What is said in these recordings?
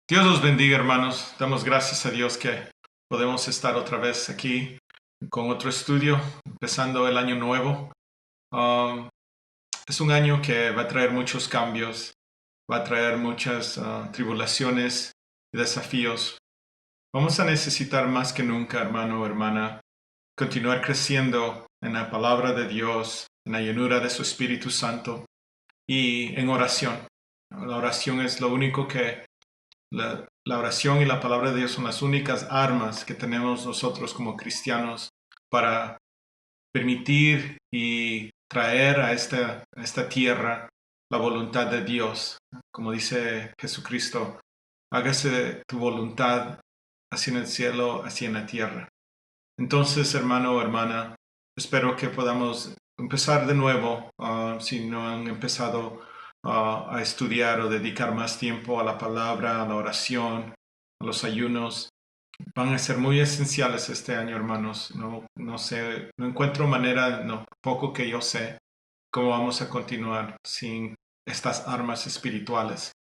Dios los bendiga, hermanos. Damos gracias a Dios que podemos estar otra vez aquí con otro estudio, empezando el año nuevo. Um, es un año que va a traer muchos cambios, va a traer muchas tribulaciones y desafíos. Vamos a necesitar más que nunca, hermano o hermana, continuar creciendo en la palabra de Dios, en la llenura de su Espíritu Santo y en oración. La oración es lo único que la oración y la palabra de Dios son las únicas armas que tenemos nosotros como cristianos para permitir y traer a esta tierra la voluntad de Dios. Como dice Jesucristo, hágase tu voluntad así en el cielo, así en la tierra. Entonces, hermano o hermana, espero que podamos empezar de nuevo, si no han empezado a estudiar o dedicar más tiempo a la palabra, a la oración, a los ayunos. Van a ser muy esenciales este año, hermanos. No sé, no encuentro manera, no, poco que yo sé, cómo vamos a continuar sin estas armas espirituales,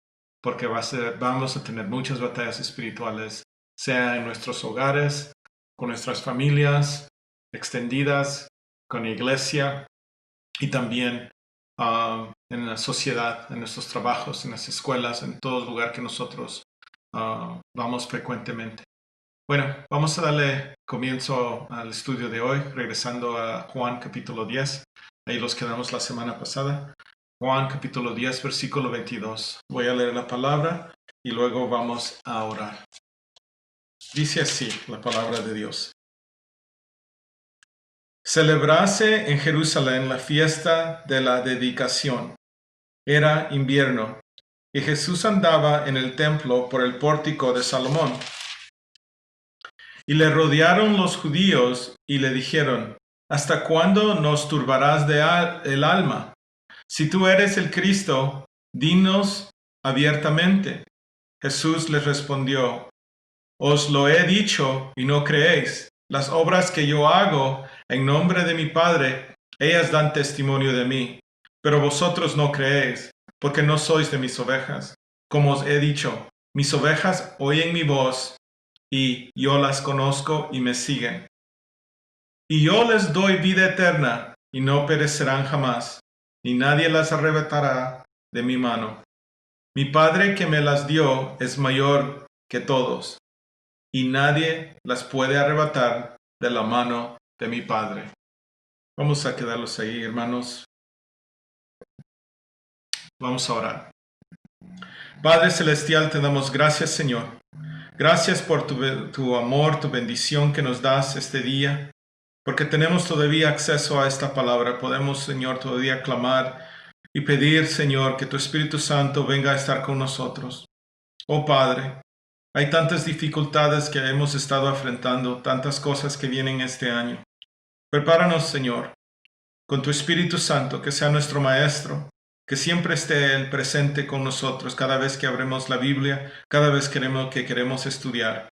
porque vamos a tener muchas batallas espirituales, sea en nuestros hogares, con nuestras familias extendidas, con la iglesia y también en la sociedad, en nuestros trabajos, en las escuelas, en todo lugar que nosotros vamos frecuentemente. Bueno, vamos a darle comienzo al estudio de hoy, regresando a Juan capítulo 10. Ahí los quedamos la semana pasada. Juan capítulo 10, versículo 22. Voy a leer la palabra y luego vamos a orar. Dice así la palabra de Dios. Celebrase en Jerusalén la fiesta de la dedicación. Era invierno, y Jesús andaba en el templo por el pórtico de Salomón. Y le rodearon los judíos y le dijeron: ¿Hasta cuándo nos turbarás el alma? Si tú eres el Cristo, dinos abiertamente. Jesús les respondió: Os lo he dicho y no creéis. Las obras que yo hago en nombre de mi Padre, ellas dan testimonio de mí. Pero vosotros no creéis, porque no sois de mis ovejas. Como os he dicho, mis ovejas oyen mi voz, y yo las conozco y me siguen. Y yo les doy vida eterna, y no perecerán jamás, ni nadie las arrebatará de mi mano. Mi Padre que me las dio es mayor que todos, y nadie las puede arrebatar de la mano de mi Padre. Vamos a quedarlos ahí, hermanos. Vamos a orar. Padre Celestial, te damos gracias, Señor. Gracias por tu amor, tu bendición que nos das este día, porque tenemos todavía acceso a esta palabra. Podemos, Señor, todavía clamar y pedir, Señor, que tu Espíritu Santo venga a estar con nosotros. Oh Padre, hay tantas dificultades que hemos estado enfrentando, tantas cosas que vienen este año. Prepáranos, Señor, con tu Espíritu Santo, que sea nuestro Maestro, que siempre esté Él presente con nosotros cada vez que abremos la Biblia, cada vez que queremos estudiar.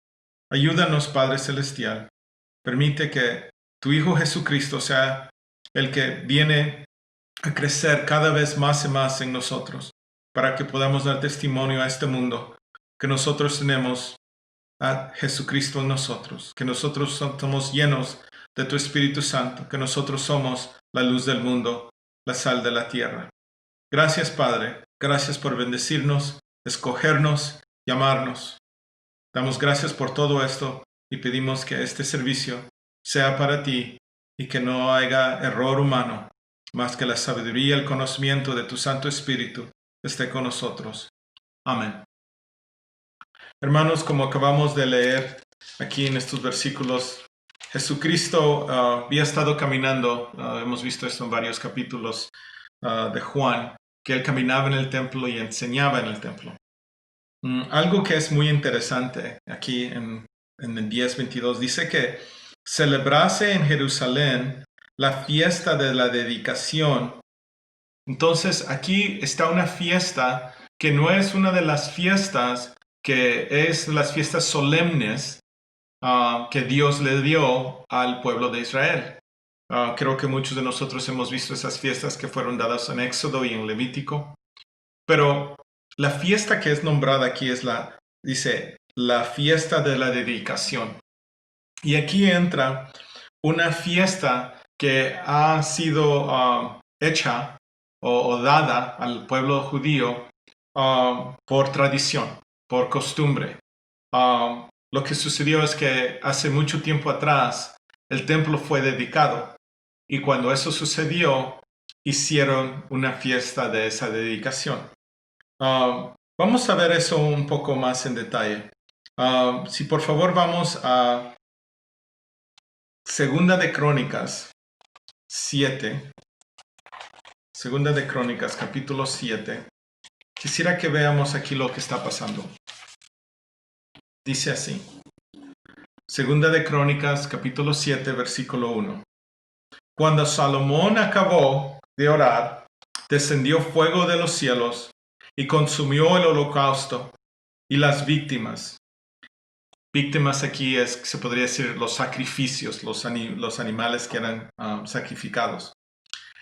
Ayúdanos, Padre Celestial. Permite que tu Hijo Jesucristo sea el que viene a crecer cada vez más y más en nosotros, para que podamos dar testimonio a este mundo, que nosotros tenemos a Jesucristo en nosotros, que nosotros somos llenos de tu Espíritu Santo, que nosotros somos la luz del mundo, la sal de la tierra. Gracias, Padre. Gracias por bendecirnos, escogernos, llamarnos. Damos gracias por todo esto y pedimos que este servicio sea para ti y que no haya error humano, más que la sabiduría y el conocimiento de tu Santo Espíritu esté con nosotros. Amén. Hermanos, como acabamos de leer aquí en estos versículos, Jesucristo había estado caminando, hemos visto esto en varios capítulos de Juan, que él caminaba en el templo y enseñaba en el templo. Algo que es muy interesante aquí en el 10:22 dice que celebrase en Jerusalén la fiesta de la dedicación. Entonces aquí está una fiesta que no es una de las fiestas que es las fiestas solemnes que Dios le dio al pueblo de Israel. Creo que muchos de nosotros hemos visto esas fiestas que fueron dadas en Éxodo y en Levítico, pero la fiesta que es nombrada aquí es la dice la fiesta de la dedicación. Y aquí entra una fiesta que ha sido hecha o dada al pueblo judío por tradición, por costumbre. Lo que sucedió es que hace mucho tiempo atrás el templo fue dedicado y cuando eso sucedió hicieron una fiesta de esa dedicación. Vamos a ver eso un poco más en detalle. Si por favor vamos a Segunda de Crónicas 7. Segunda de Crónicas, capítulo 7. Quisiera que veamos aquí lo que está pasando. Dice así. Segunda de Crónicas, capítulo 7, versículo 1. Cuando Salomón acabó de orar, descendió fuego de los cielos y consumió el holocausto y las víctimas. Víctimas aquí se podría decir los sacrificios, los animales que eran sacrificados.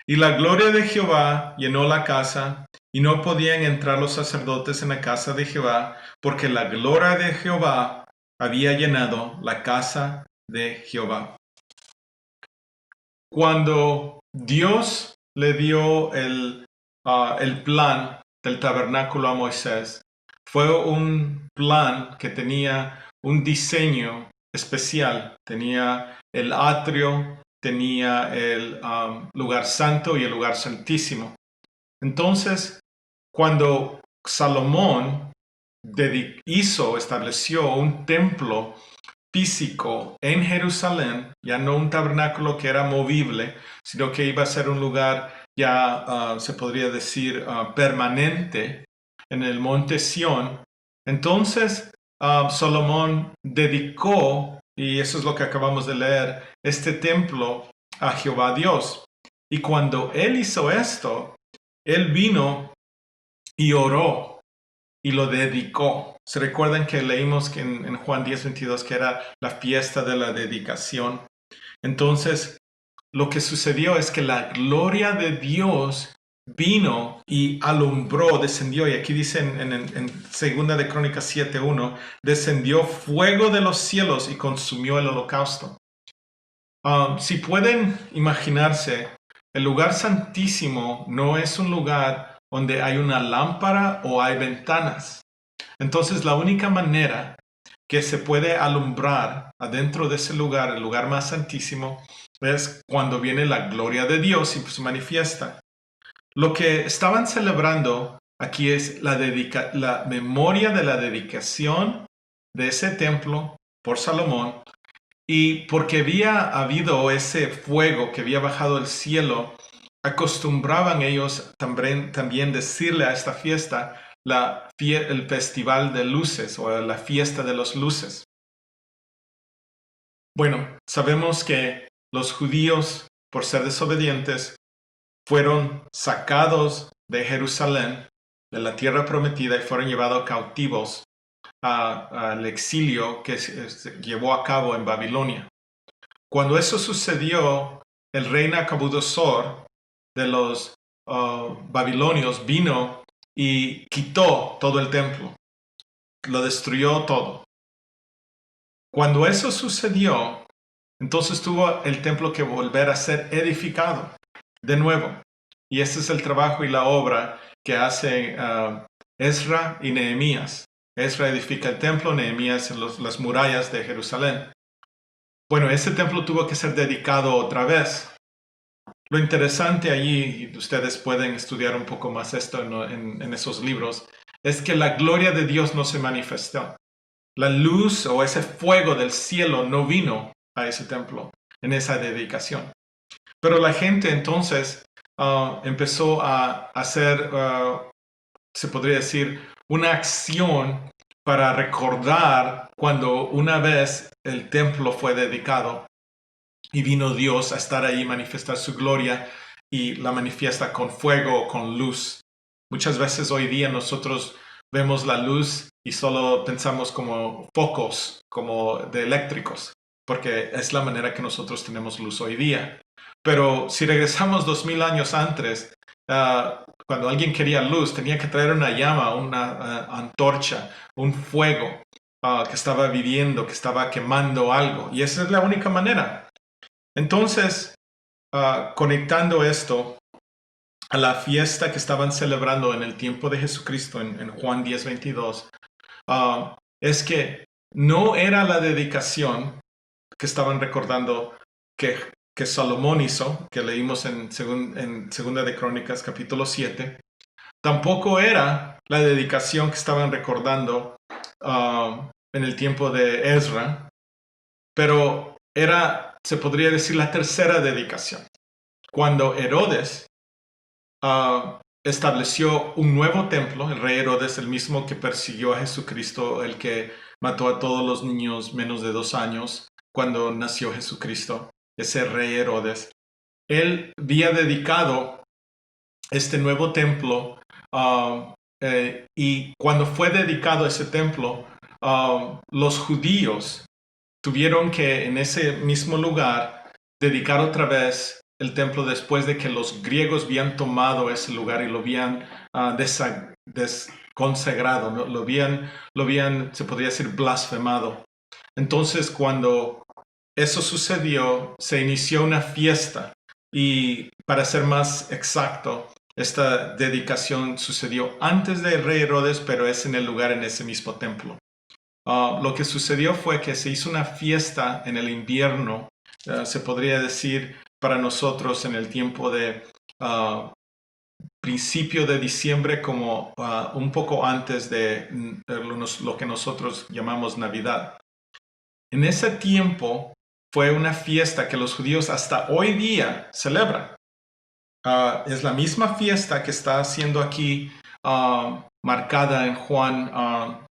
Y la gloria de Jehová llenó la casa, y no podían entrar los sacerdotes en la casa de Jehová, porque la gloria de Jehová había llenado la casa de Jehová. Cuando Dios le dio el plan del tabernáculo a Moisés, fue un plan que tenía un diseño especial. Tenía el atrio, tenía el lugar santo y el lugar santísimo. Entonces, cuando Salomón estableció un templo físico en Jerusalén, ya no un tabernáculo que era movible, sino que iba a ser un lugar ya, se podría decir, permanente en el monte Sión. Entonces, Salomón dedicó, y eso es lo que acabamos de leer, este templo a Jehová Dios. Y cuando él hizo esto, él vino y oró y lo dedicó. ¿Se recuerdan que leímos que en Juan 10:22 que era la fiesta de la dedicación? Entonces, lo que sucedió es que la gloria de Dios vino y alumbró, descendió, y aquí dice en Segunda de Crónicas 7:1, descendió fuego de los cielos y consumió el holocausto. Si pueden imaginarse, el lugar santísimo no es un lugar donde hay una lámpara o hay ventanas. Entonces la única manera que se puede alumbrar adentro de ese lugar, el lugar más santísimo, es cuando viene la gloria de Dios y se manifiesta. Lo que estaban celebrando aquí es la memoria de la dedicación de ese templo por Salomón, y porque había habido ese fuego que había bajado del cielo, acostumbraban ellos también decirle a esta fiesta el festival de luces o la fiesta de las luces. Bueno, sabemos que los judíos, por ser desobedientes, fueron sacados de Jerusalén, de la tierra prometida, y fueron llevados cautivos al exilio que se llevó a cabo en Babilonia. Cuando eso sucedió, el rey Nabucodonosor de los babilonios vino y quitó todo el templo, lo destruyó todo. Cuando eso sucedió, entonces tuvo el templo que volver a ser edificado de nuevo. Y ese es el trabajo y la obra que hacen Ezra y Nehemías. Ezra edifica el templo, Nehemías en las murallas de Jerusalén. Bueno, ese templo tuvo que ser dedicado otra vez. Lo interesante allí, y ustedes pueden estudiar un poco más esto en esos libros, es que la gloria de Dios no se manifestó. La luz o ese fuego del cielo no vino a ese templo en esa dedicación. Pero la gente entonces empezó a hacer, se podría decir, una acción para recordar cuando una vez el templo fue dedicado y vino Dios a estar ahí, manifestar su gloria, y la manifiesta con fuego o con luz. Muchas veces hoy día nosotros vemos la luz y solo pensamos como focos, como de eléctricos, porque es la manera que nosotros tenemos luz hoy día. Pero si regresamos 2000 años antes, cuando alguien quería luz, tenía que traer una llama, una antorcha, un fuego que estaba viviendo, que estaba quemando algo. Y esa es la única manera. Entonces, conectando esto a la fiesta que estaban celebrando en el tiempo de Jesucristo, en Juan 10:22, es que no era la dedicación que estaban recordando que Salomón hizo, que leímos en Segunda de Crónicas, capítulo 7. Tampoco era la dedicación que estaban recordando en el tiempo de Ezra, pero era, se podría decir, la tercera dedicación. Cuando Herodes estableció un nuevo templo, el rey Herodes, el mismo que persiguió a Jesucristo, el que mató a todos los niños menos de 2 años cuando nació Jesucristo, ese rey Herodes, él había dedicado este nuevo templo y cuando fue dedicado ese templo, los judíos tuvieron que en ese mismo lugar dedicar otra vez el templo después de que los griegos habían tomado ese lugar y lo habían desconsagrado, ¿no? Lo habían, se podría decir, blasfemado. Entonces, cuando eso sucedió, se inició una fiesta y, para ser más exacto, esta dedicación sucedió antes del rey Herodes, pero es en el lugar, en ese mismo templo. Lo que sucedió fue que se hizo una fiesta en el invierno, se podría decir para nosotros en el tiempo de principio de diciembre, como un poco antes de lo que nosotros llamamos Navidad. En ese tiempo fue una fiesta que los judíos hasta hoy día celebran. Es la misma fiesta que está siendo aquí marcada en Juan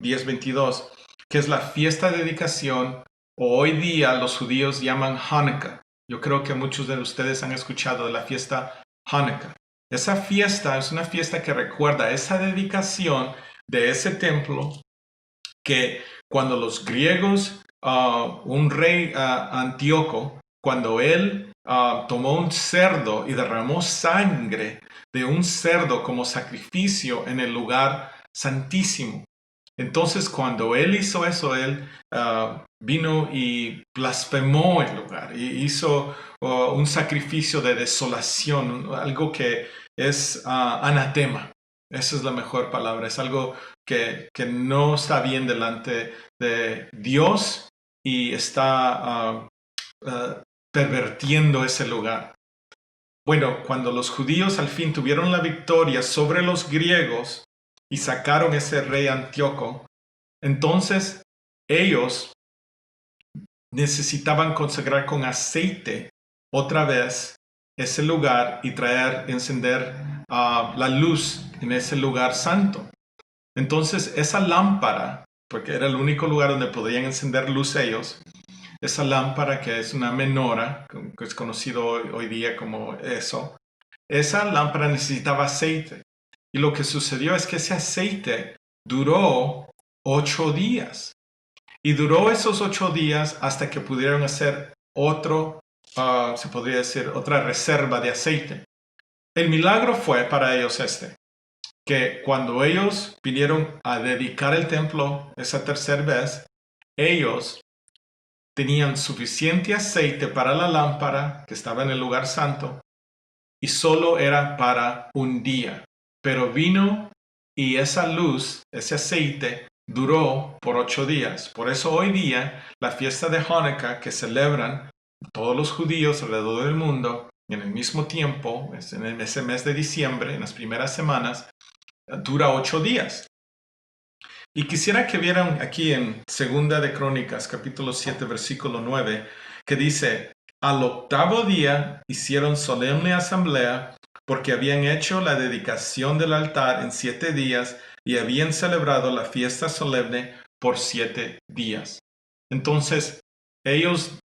10:22, que es la fiesta de dedicación, o hoy día los judíos llaman Hanukkah. Yo creo que muchos de ustedes han escuchado de la fiesta Hanukkah. Esa fiesta es una fiesta que recuerda esa dedicación de ese templo que cuando los griegos, un rey Antíoco, cuando él tomó un cerdo y derramó sangre de un cerdo como sacrificio en el lugar santísimo. Entonces, cuando él hizo eso, él vino y blasfemó el lugar y hizo un sacrificio de desolación, algo que es anatema. Esa es la mejor palabra. Es algo que no está bien delante de Dios y está pervertiendo ese lugar. Bueno, cuando los judíos al fin tuvieron la victoria sobre los griegos y sacaron ese rey Antíoco, entonces ellos necesitaban consagrar con aceite otra vez ese lugar y encender la luz en ese lugar santo. Entonces esa lámpara, porque era el único lugar donde podían encender luz ellos, esa lámpara que es una menora, que es conocido hoy día como eso, esa lámpara necesitaba aceite. Y lo que sucedió es que ese aceite duró 8 días. Y duró esos 8 días hasta que pudieron hacer se podría decir, otra reserva de aceite. El milagro fue para ellos que cuando ellos vinieron a dedicar el templo esa tercera vez, ellos tenían suficiente aceite para la lámpara que estaba en el lugar santo y solo era para un día. Pero vino y esa luz, ese aceite, duró por 8 días. Por eso hoy día la fiesta de Hanukkah que celebran todos los judíos alrededor del mundo en el mismo tiempo, en ese mes de diciembre, en las primeras semanas, dura 8 días. Y quisiera que vieran aquí en Segunda de Crónicas, capítulo 7, versículo 9, que dice: al 8º día hicieron solemne asamblea, porque habían hecho la dedicación del altar en 7 días y habían celebrado la fiesta solemne por 7 días. Entonces, ellos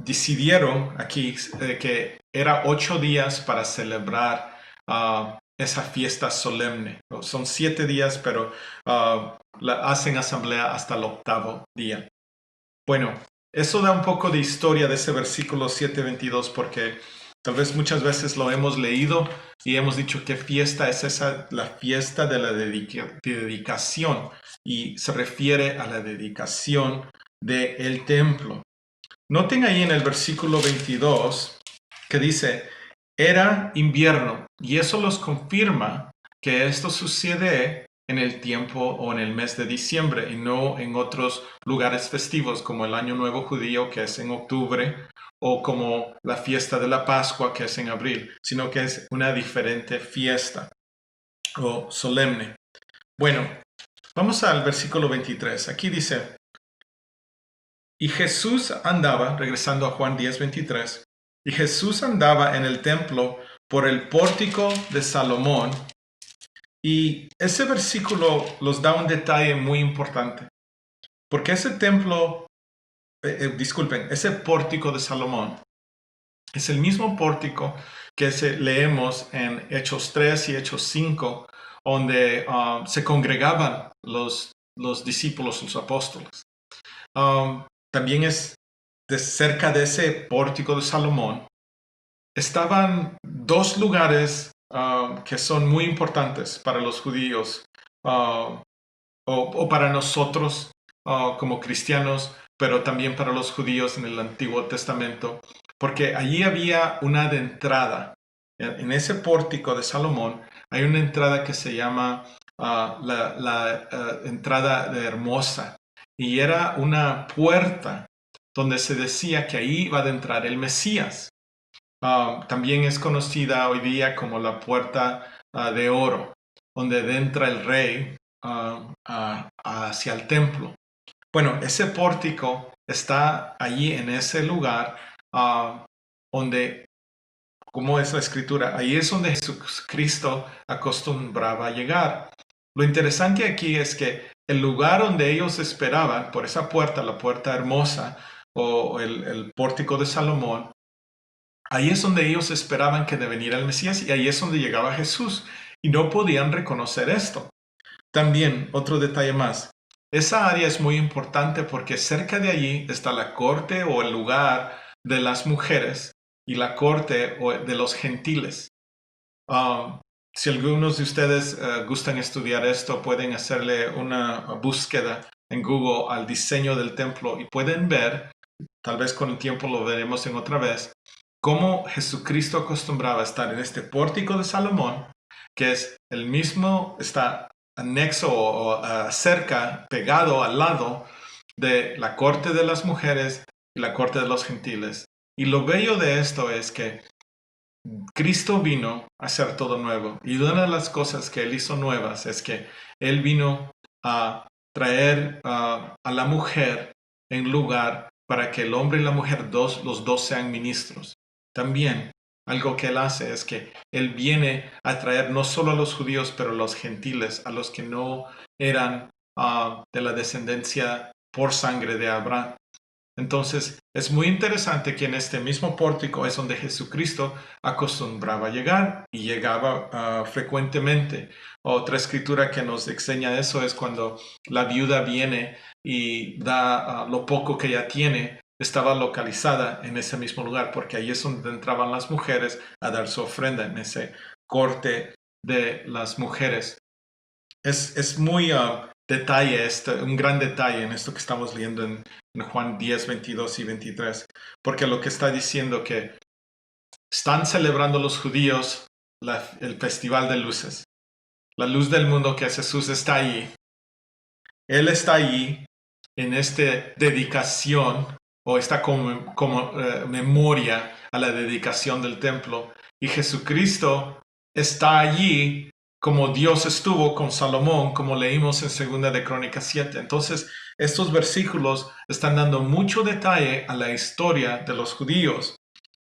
decidieron aquí que era 8 días para celebrar esa fiesta solemne. Son 7 días, pero hacen asamblea hasta el 8º día. Bueno, eso da un poco de historia de ese versículo 7:22, porque Tal vez muchas veces lo hemos leído y hemos dicho, ¿qué fiesta es esa? La fiesta de la dedicación. Y se refiere a la dedicación del templo. Noten ahí en el versículo 22 que dice, era invierno, y eso los confirma que esto sucede en el tiempo o en el mes de diciembre y no en otros lugares festivos como el Año Nuevo Judío, que es en octubre, o como la fiesta de la Pascua, que es en abril, sino que es una diferente fiesta o solemne. Bueno, vamos al versículo 23. Aquí dice, y Jesús andaba, regresando a Juan 10:23, y Jesús andaba en el templo por el pórtico de Salomón. Y ese versículo nos da un detalle muy importante, porque ese templo, disculpen, ese pórtico de Salomón es el mismo pórtico que leemos en Hechos 3 y Hechos 5, donde se congregaban los discípulos, los apóstoles. También es cerca de ese pórtico de Salomón, estaban dos lugares que son muy importantes para los judíos o para nosotros como cristianos, pero también para los judíos en el Antiguo Testamento, porque allí había una de entrada. En ese pórtico de Salomón hay una entrada que se llama la entrada de Hermosa, y era una puerta donde se decía que ahí iba a entrar el Mesías. También es conocida hoy día como la puerta de oro, donde entra el rey hacia el templo. Bueno, ese pórtico está allí en ese lugar donde, ¿cómo es la escritura? Ahí es donde Jesucristo acostumbraba a llegar. Lo interesante aquí es que el lugar donde ellos esperaban, por esa puerta, la puerta hermosa o el pórtico de Salomón, ahí es donde ellos esperaban que viniera el Mesías y ahí es donde llegaba Jesús y no podían reconocer esto. También, otro detalle más, esa área es muy importante porque cerca de allí está la corte o el lugar de las mujeres y la corte de los gentiles. Si algunos de ustedes gustan estudiar esto, pueden hacerle una búsqueda en Google al diseño del templo y pueden ver, tal vez con el tiempo lo veremos en otra vez, cómo Jesucristo acostumbraba a estar en este pórtico de Salomón, que es el mismo, está anexo o cerca, pegado al lado de la corte de las mujeres y la corte de los gentiles. Y lo bello de esto es que Cristo vino a hacer todo nuevo. Y una de las cosas que Él hizo nuevas es que Él vino a traer a la mujer en lugar para que el hombre y la mujer, los dos sean ministros. También algo que Él hace es que Él viene a traer no solo a los judíos, pero a los gentiles, a los que no eran de la descendencia por sangre de Abraham. Entonces, es muy interesante que en este mismo pórtico es donde Jesucristo acostumbraba a llegar y llegaba frecuentemente. Otra escritura que nos enseña eso es cuando la viuda viene y da lo poco que ella tiene, estaba localizada en ese mismo lugar, porque ahí es donde entraban las mujeres a dar su ofrenda, en ese corte de las mujeres. Es muy detalle, un gran detalle en esto que estamos leyendo en Juan 10, 22 y 23, porque lo que está diciendo que están celebrando los judíos el festival de luces. La luz del mundo, que es Jesús, está allí. Él está allí en esta dedicación o esta como memoria a la dedicación del templo. Y Jesucristo está allí como Dios estuvo con Salomón, como leímos en 2 de Crónicas 7. Entonces, estos versículos están dando mucho detalle a la historia de los judíos.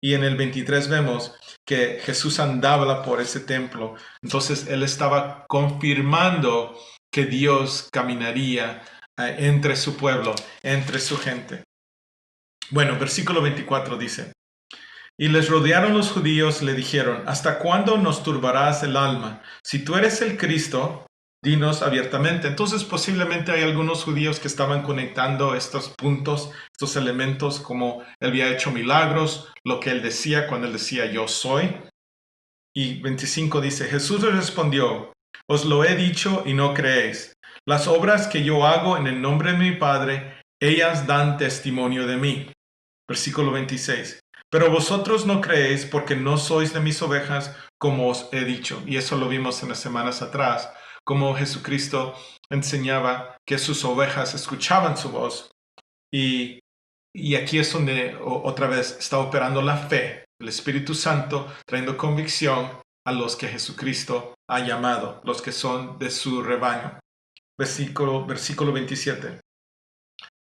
Y en el 23 vemos que Jesús andaba por ese templo. Entonces, Él estaba confirmando que Dios caminaría entre su pueblo, entre su gente. Bueno, versículo 24 dice, y les rodearon los judíos, le dijeron, ¿hasta cuándo nos turbarás el alma? Si tú eres el Cristo, dinos abiertamente. Entonces posiblemente hay algunos judíos que estaban conectando estos puntos, estos elementos, como él había hecho milagros, lo que él decía cuando él decía yo soy. Y 25 dice, Jesús les respondió, os lo he dicho y no creéis. Las obras que yo hago en el nombre de mi Padre, ellas dan testimonio de mí. Versículo 26. Pero vosotros no creéis porque no sois de mis ovejas, como os he dicho. Y eso lo vimos en las semanas atrás, como Jesucristo enseñaba que sus ovejas escuchaban su voz. Y, y aquí es donde otra vez está operando la fe, el Espíritu Santo, trayendo convicción a los que Jesucristo ha llamado, los que son de su rebaño. Versículo 27.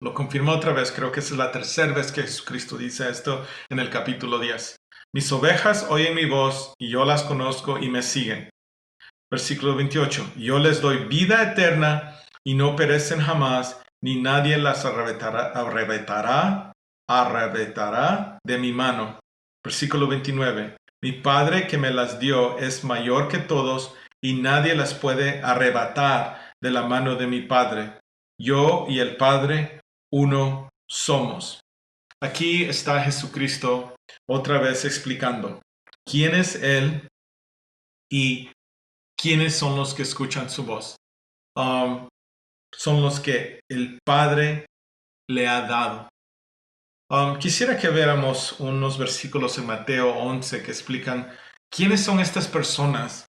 Lo confirmó otra vez, creo que esa es la tercera vez que Jesucristo dice esto en el capítulo 10. Mis ovejas oyen mi voz y yo las conozco y me siguen. Versículo 28. Yo les doy vida eterna y no perecen jamás, ni nadie las arrebatará de mi mano. Versículo 29. Mi Padre que me las dio es mayor que todos y nadie las puede arrebatar de la mano de mi Padre. Yo y el Padre uno somos. Aquí está Jesucristo otra vez explicando quién es Él y quiénes son los que escuchan su voz. Son los que el Padre le ha dado. Quisiera que viéramos unos versículos en Mateo 11 que explican quiénes son estas personas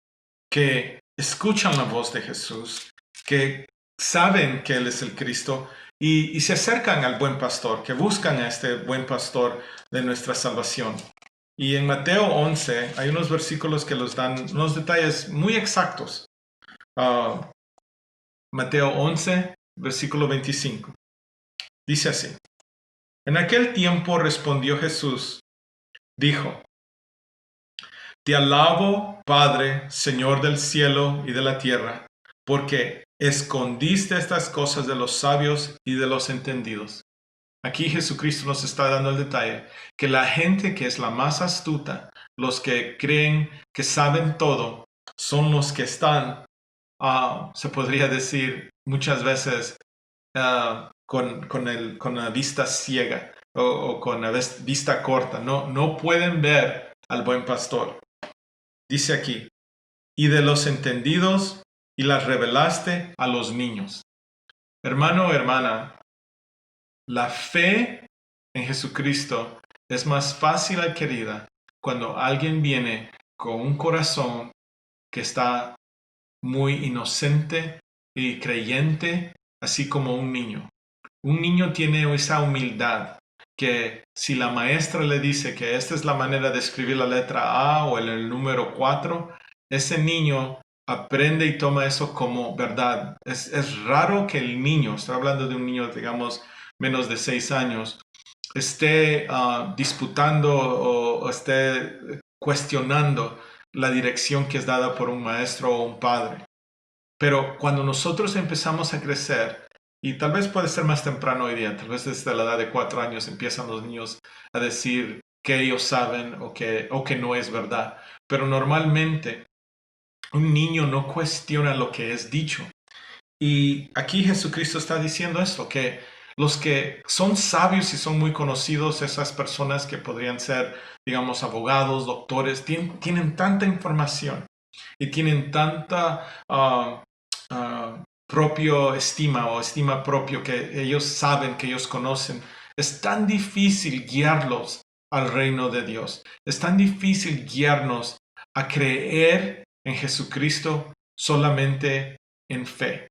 que escuchan la voz de Jesús, que saben que Él es el Cristo y se acercan al buen pastor, que buscan a este buen pastor de nuestra salvación. Y en Mateo 11 hay unos versículos que los dan unos detalles muy exactos. Mateo 11, versículo 25. Dice así. En aquel tiempo respondió Jesús, dijo, Te alabo, Padre, Señor del cielo y de la tierra, porque escondiste estas cosas de los sabios y de los entendidos. Aquí Jesucristo nos está dando el detalle que la gente que es la más astuta, los que creen que saben todo, son los que están, se podría decir muchas veces, con la vista ciega o con la vista corta. No pueden ver al buen pastor. Dice aquí, y de los entendidos y las revelaste a los niños. Hermano o hermana, la fe en Jesucristo es más fácil adquirida cuando alguien viene con un corazón que está muy inocente y creyente, así como un niño. Un niño tiene esa humildad que si la maestra le dice que esta es la manera de escribir la letra A o el número 4, ese niño aprende y toma eso como verdad. Es raro que el niño, estoy hablando de un niño, digamos, menos de 6 años, esté disputando o esté cuestionando la dirección que es dada por un maestro o un padre. Pero cuando nosotros empezamos a crecer, y tal vez puede ser más temprano hoy día, tal vez desde la edad de 4 años empiezan los niños a decir que ellos saben o que no es verdad. Pero normalmente un niño no cuestiona lo que es dicho. Y aquí Jesucristo está diciendo esto, que los que son sabios y son muy conocidos, esas personas que podrían ser, digamos, abogados, doctores, tienen tanta información y tienen tanta propio estima o estima propio que ellos saben, que ellos conocen. Es tan difícil guiarlos al reino de Dios. Es tan difícil guiarnos a creer en Jesucristo solamente en fe,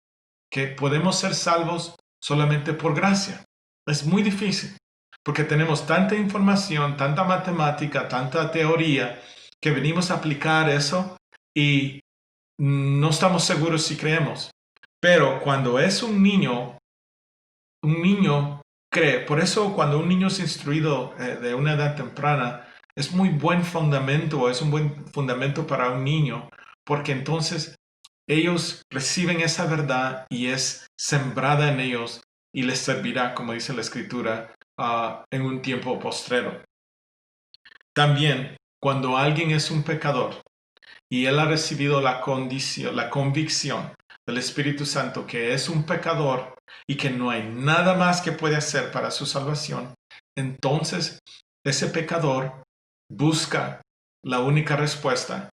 que podemos ser salvos solamente por gracia. Es muy difícil, porque tenemos tanta información, tanta matemática, tanta teoría, que venimos a aplicar eso y no estamos seguros si creemos. Pero cuando es un niño cree. Por eso cuando un niño es instruido de una edad temprana, es muy buen fundamento, es un buen fundamento para un niño, porque entonces ellos reciben esa verdad y es sembrada en ellos y les servirá, como dice la Escritura, en un tiempo postrero. También, cuando alguien es un pecador y él ha recibido la convicción del Espíritu Santo, que es un pecador y que no hay nada más que puede hacer para su salvación, entonces ese pecador busca la única respuesta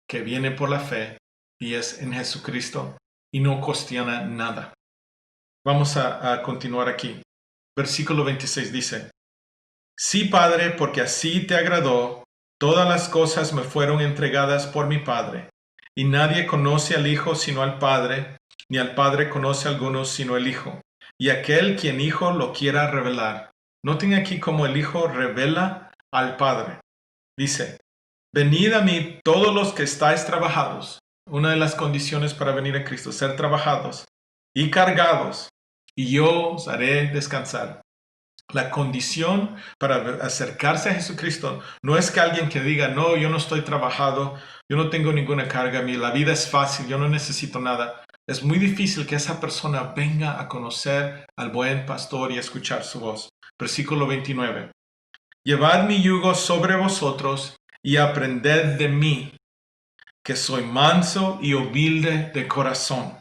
que viene por la fe y es en Jesucristo y no cuestiona nada. Vamos a continuar aquí. Versículo 26 dice: Sí, Padre, porque así te agradó, todas las cosas me fueron entregadas por mi Padre, y nadie conoce al Hijo sino al Padre, ni al Padre conoce a alguno sino el Hijo, y aquel quien Hijo lo quiera revelar. Noten aquí cómo el Hijo revela al Padre. Dice: Venid a mí todos los que estáis trabajados. Una de las condiciones para venir a Cristo, ser trabajados y cargados, y yo os haré descansar. La condición para acercarse a Jesucristo no es que alguien que diga, no, yo no estoy trabajado, yo no tengo ninguna carga, la vida es fácil, yo no necesito nada. Es muy difícil que esa persona venga a conocer al buen pastor y a escuchar su voz. Versículo 29. Llevad mi yugo sobre vosotros y aprended de mí, que soy manso y humilde de corazón,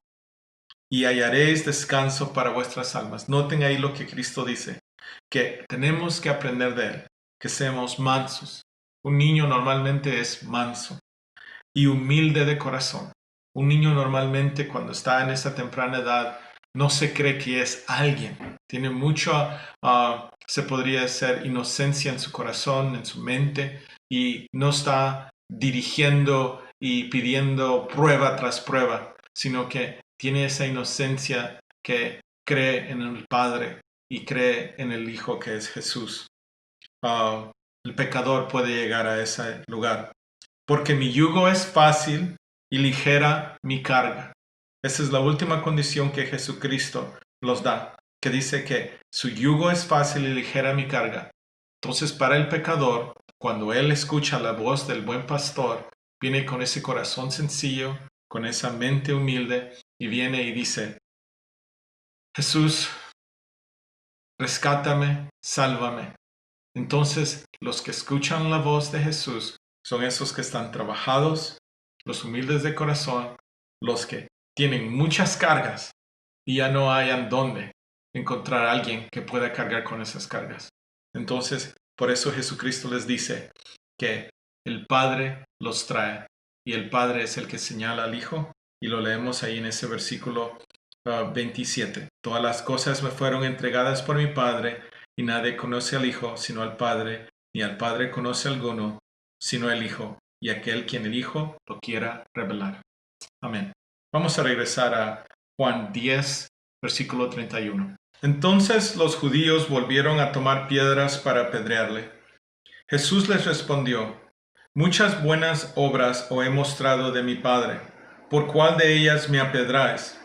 y hallaréis descanso para vuestras almas. Noten ahí lo que Cristo dice, que tenemos que aprender de Él, que seamos mansos. Un niño normalmente es manso y humilde de corazón. Un niño normalmente cuando está en esa temprana edad no se cree que es alguien. Tiene mucha, se podría decir, inocencia en su corazón, en su mente, y no está dirigiendo y pidiendo prueba tras prueba, sino que tiene esa inocencia que cree en el Padre y cree en el Hijo que es Jesús. El pecador puede llegar a ese lugar. Porque mi yugo es fácil y ligera mi carga. Esa es la última condición que Jesucristo nos da, que dice que su yugo es fácil y ligera mi carga. Entonces, para el pecador, cuando él escucha la voz del buen pastor, viene con ese corazón sencillo, con esa mente humilde, y viene y dice: Jesús, rescátame, sálvame. Entonces, los que escuchan la voz de Jesús son esos que están trabajados, los humildes de corazón, los que tienen muchas cargas y ya no hayan dónde encontrar a alguien que pueda cargar con esas cargas. Entonces, por eso Jesucristo les dice que el Padre los trae y el Padre es el que señala al Hijo, y lo leemos ahí en ese versículo 27. Todas las cosas me fueron entregadas por mi Padre, y nadie conoce al Hijo sino al Padre, ni al Padre conoce a alguno sino el Hijo, y aquel quien el Hijo lo quiera revelar. Amén. Vamos a regresar a Juan 10, versículo 31. Entonces los judíos volvieron a tomar piedras para apedrearle. Jesús les respondió: Muchas buenas obras os he mostrado de mi Padre. ¿Por cuál de ellas me apedráis?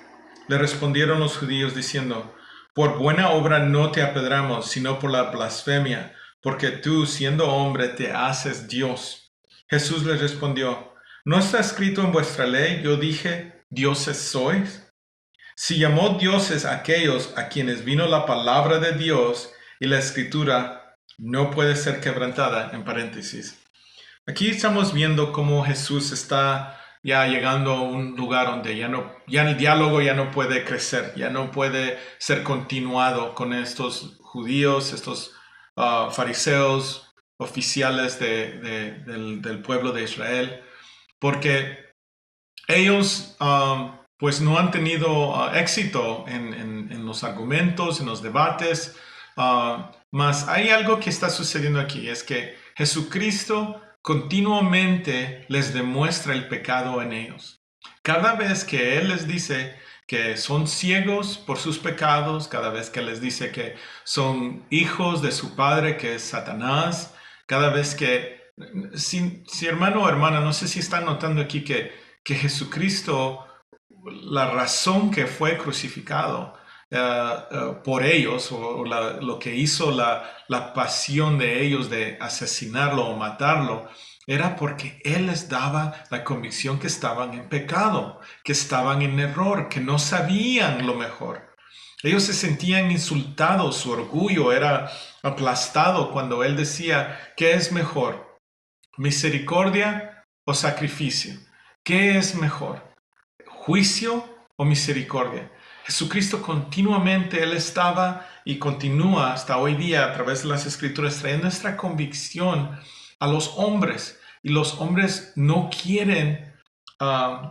Le respondieron los judíos diciendo: Por buena obra no te apedramos, sino por la blasfemia, porque tú, siendo hombre, te haces Dios. Jesús les respondió: ¿No está escrito en vuestra ley, yo dije, dioses sois? Si llamó dioses a aquellos a quienes vino la palabra de Dios, y la escritura no puede ser quebrantada, en paréntesis. Aquí estamos viendo cómo Jesús está ya llegando a un lugar donde ya el diálogo ya no puede crecer, ya no puede ser continuado con estos judíos, estos fariseos, oficiales del pueblo de Israel, porque ellos pues no han tenido éxito en los argumentos, en los debates, mas hay algo que está sucediendo aquí, es que Jesucristo continuamente les demuestra el pecado en ellos. Cada vez que Él les dice que son ciegos por sus pecados, cada vez que les dice que son hijos de su padre, que es Satanás, cada vez que, si hermano o hermana, no sé si están notando aquí que Jesucristo, la razón que fue crucificado por ellos, o lo que hizo la pasión de ellos de asesinarlo o matarlo, era porque Él les daba la convicción que estaban en pecado, que estaban en error, que no sabían lo mejor. Ellos se sentían insultados, su orgullo era aplastado cuando Él decía: ¿qué es mejor? ¿Misericordia o sacrificio? ¿Qué es mejor? ¿Juicio o misericordia. Jesucristo continuamente, Él estaba y continúa hasta hoy día a través de las Escrituras trayendo esta convicción a los hombres. Y los hombres no quieren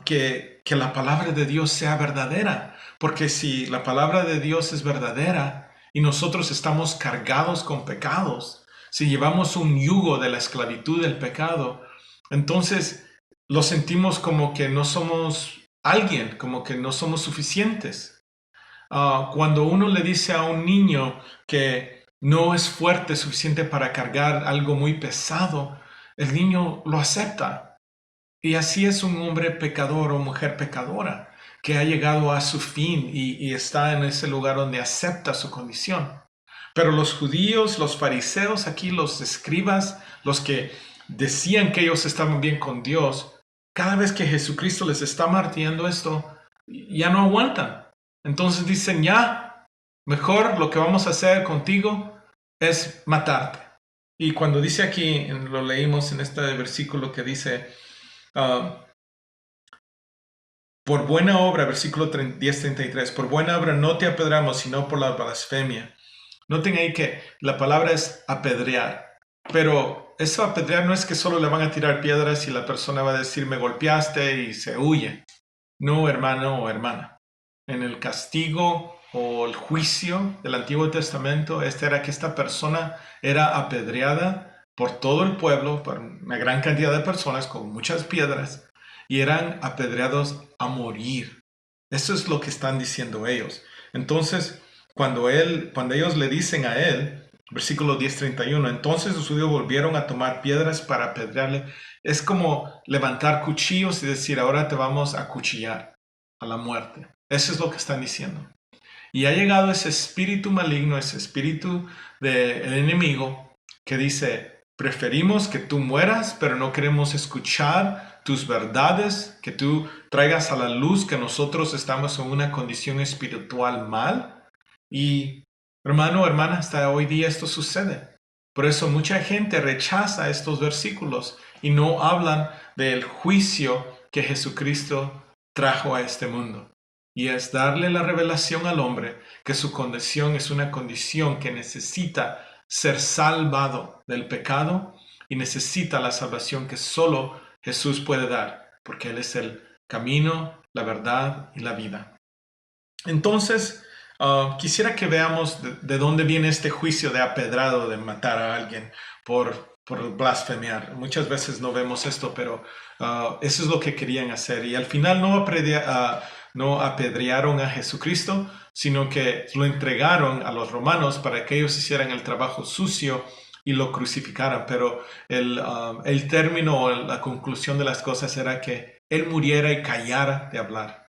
que la palabra de Dios sea verdadera. Porque si la palabra de Dios es verdadera y nosotros estamos cargados con pecados, si llevamos un yugo de la esclavitud del pecado, entonces lo sentimos como que no somos alguien, como que no somos suficientes. Cuando uno le dice a un niño que no es fuerte suficiente para cargar algo muy pesado, el niño lo acepta. Y así es un hombre pecador o mujer pecadora que ha llegado a su fin y está en ese lugar donde acepta su condición. Pero los judíos, los fariseos aquí, los escribas, los que decían que ellos estaban bien con Dios, cada vez que Jesucristo les está martillando esto, ya no aguantan. Entonces dicen, ya, mejor lo que vamos a hacer contigo es matarte. Y cuando dice aquí, lo leímos en este versículo que dice, por buena obra, versículo 10:33, por buena obra no te apedreamos, sino por la blasfemia. Noten ahí que la palabra es apedrear, pero eso apedrear no es que solo le van a tirar piedras y la persona va a decir me golpeaste y se huye. No, hermano o hermana. En el castigo o el juicio del Antiguo Testamento, era que esta persona era apedreada por todo el pueblo, por una gran cantidad de personas con muchas piedras, y eran apedreados a morir. Eso es lo que están diciendo ellos. Entonces, cuando ellos le dicen a él, versículo 10:31, entonces los judíos volvieron a tomar piedras para apedrearle. Es como levantar cuchillos y decir, ahora te vamos a cuchillar a la muerte. Eso es lo que están diciendo. Y ha llegado ese espíritu maligno, ese espíritu del enemigo que dice, preferimos que tú mueras, pero no queremos escuchar tus verdades, que tú traigas a la luz que nosotros estamos en una condición espiritual mal. Y hermano, hermana, hasta hoy día esto sucede. Por eso mucha gente rechaza estos versículos y no hablan del juicio que Jesucristo trajo a este mundo. Y es darle la revelación al hombre que su condición es una condición que necesita ser salvado del pecado y necesita la salvación que solo Jesús puede dar, porque Él es el camino, la verdad y la vida. Entonces, quisiera que veamos de dónde viene este juicio de apedrado, de matar a alguien por blasfemiar. Muchas veces no vemos esto, pero eso es lo que querían hacer. Y al final no apedrearon a Jesucristo, sino que lo entregaron a los romanos para que ellos hicieran el trabajo sucio y lo crucificaran. Pero el término o la conclusión de las cosas era que Él muriera y callara de hablar.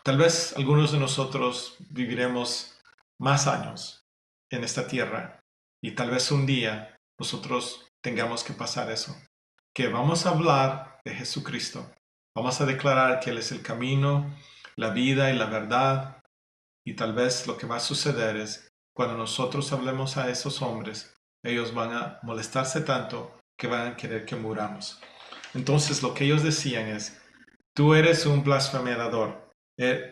Tal vez algunos de nosotros viviremos más años en esta tierra y tal vez un día nosotros tengamos que pasar eso. Que vamos a hablar de Jesucristo. Vamos a declarar que Él es el camino, la vida y la verdad. Y tal vez lo que va a suceder es cuando nosotros hablemos a esos hombres, ellos van a molestarse tanto que van a querer que muramos. Entonces lo que ellos decían es, tú eres un blasfemador.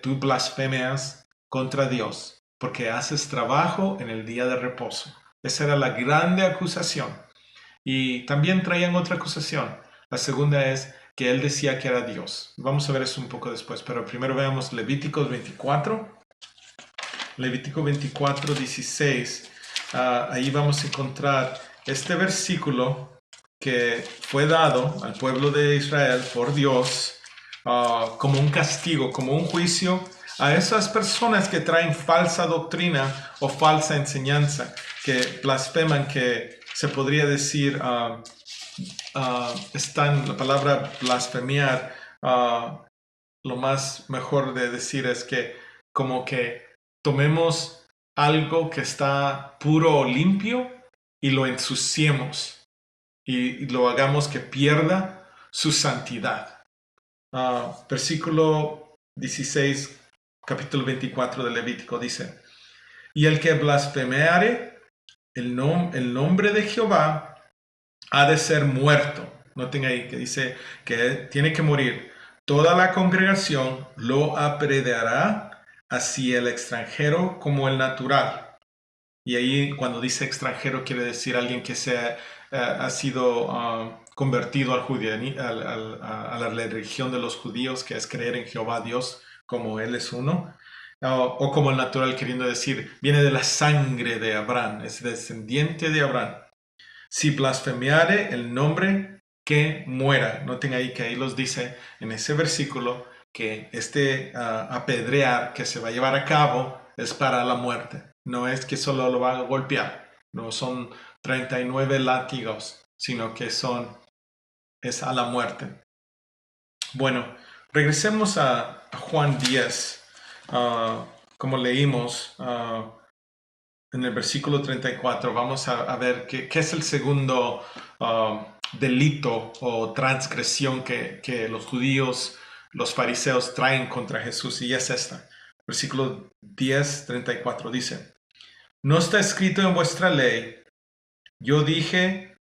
Tú blasfemas contra Dios porque haces trabajo en el día de reposo. Esa era la grande acusación. Y también traían otra acusación. La segunda es que él decía que era Dios. Vamos a ver eso un poco después, pero primero veamos Levíticos 24. Levítico 24, 16. Ahí vamos a encontrar este versículo que fue dado al pueblo de Israel por Dios como un castigo, como un juicio a esas personas que traen falsa doctrina o falsa enseñanza, que blasfeman, que se podría decir, la palabra blasfemiar, lo más mejor de decir es que como que tomemos algo que está puro o limpio y lo ensuciemos y lo hagamos que pierda su santidad. Versículo 16, capítulo 24 de Levítico dice, y el que blasfemeare el nombre de Jehová ha de ser muerto. Noten ahí que dice que tiene que morir. toda la congregación lo apedreará, así el extranjero como el natural. Y ahí cuando dice extranjero quiere decir alguien que ha sido convertido a la religión de los judíos, que es creer en Jehová Dios como Él es uno. O como el natural, queriendo decir, viene de la sangre de Abraham, es descendiente de Abraham. Si blasfemiare el nombre, que muera. Noten ahí que ahí los dice en ese versículo que este apedrear que se va a llevar a cabo es para la muerte. No es que solo lo va a golpear. No son 39 látigos, sino que es a la muerte. Bueno, regresemos a Juan 10. Como leímos en el versículo 34, vamos a ver qué es el segundo delito o transgresión que los judíos, los fariseos traen contra Jesús, y es esta. Versículo 10, 34 dice: no está escrito en vuestra ley, yo dije,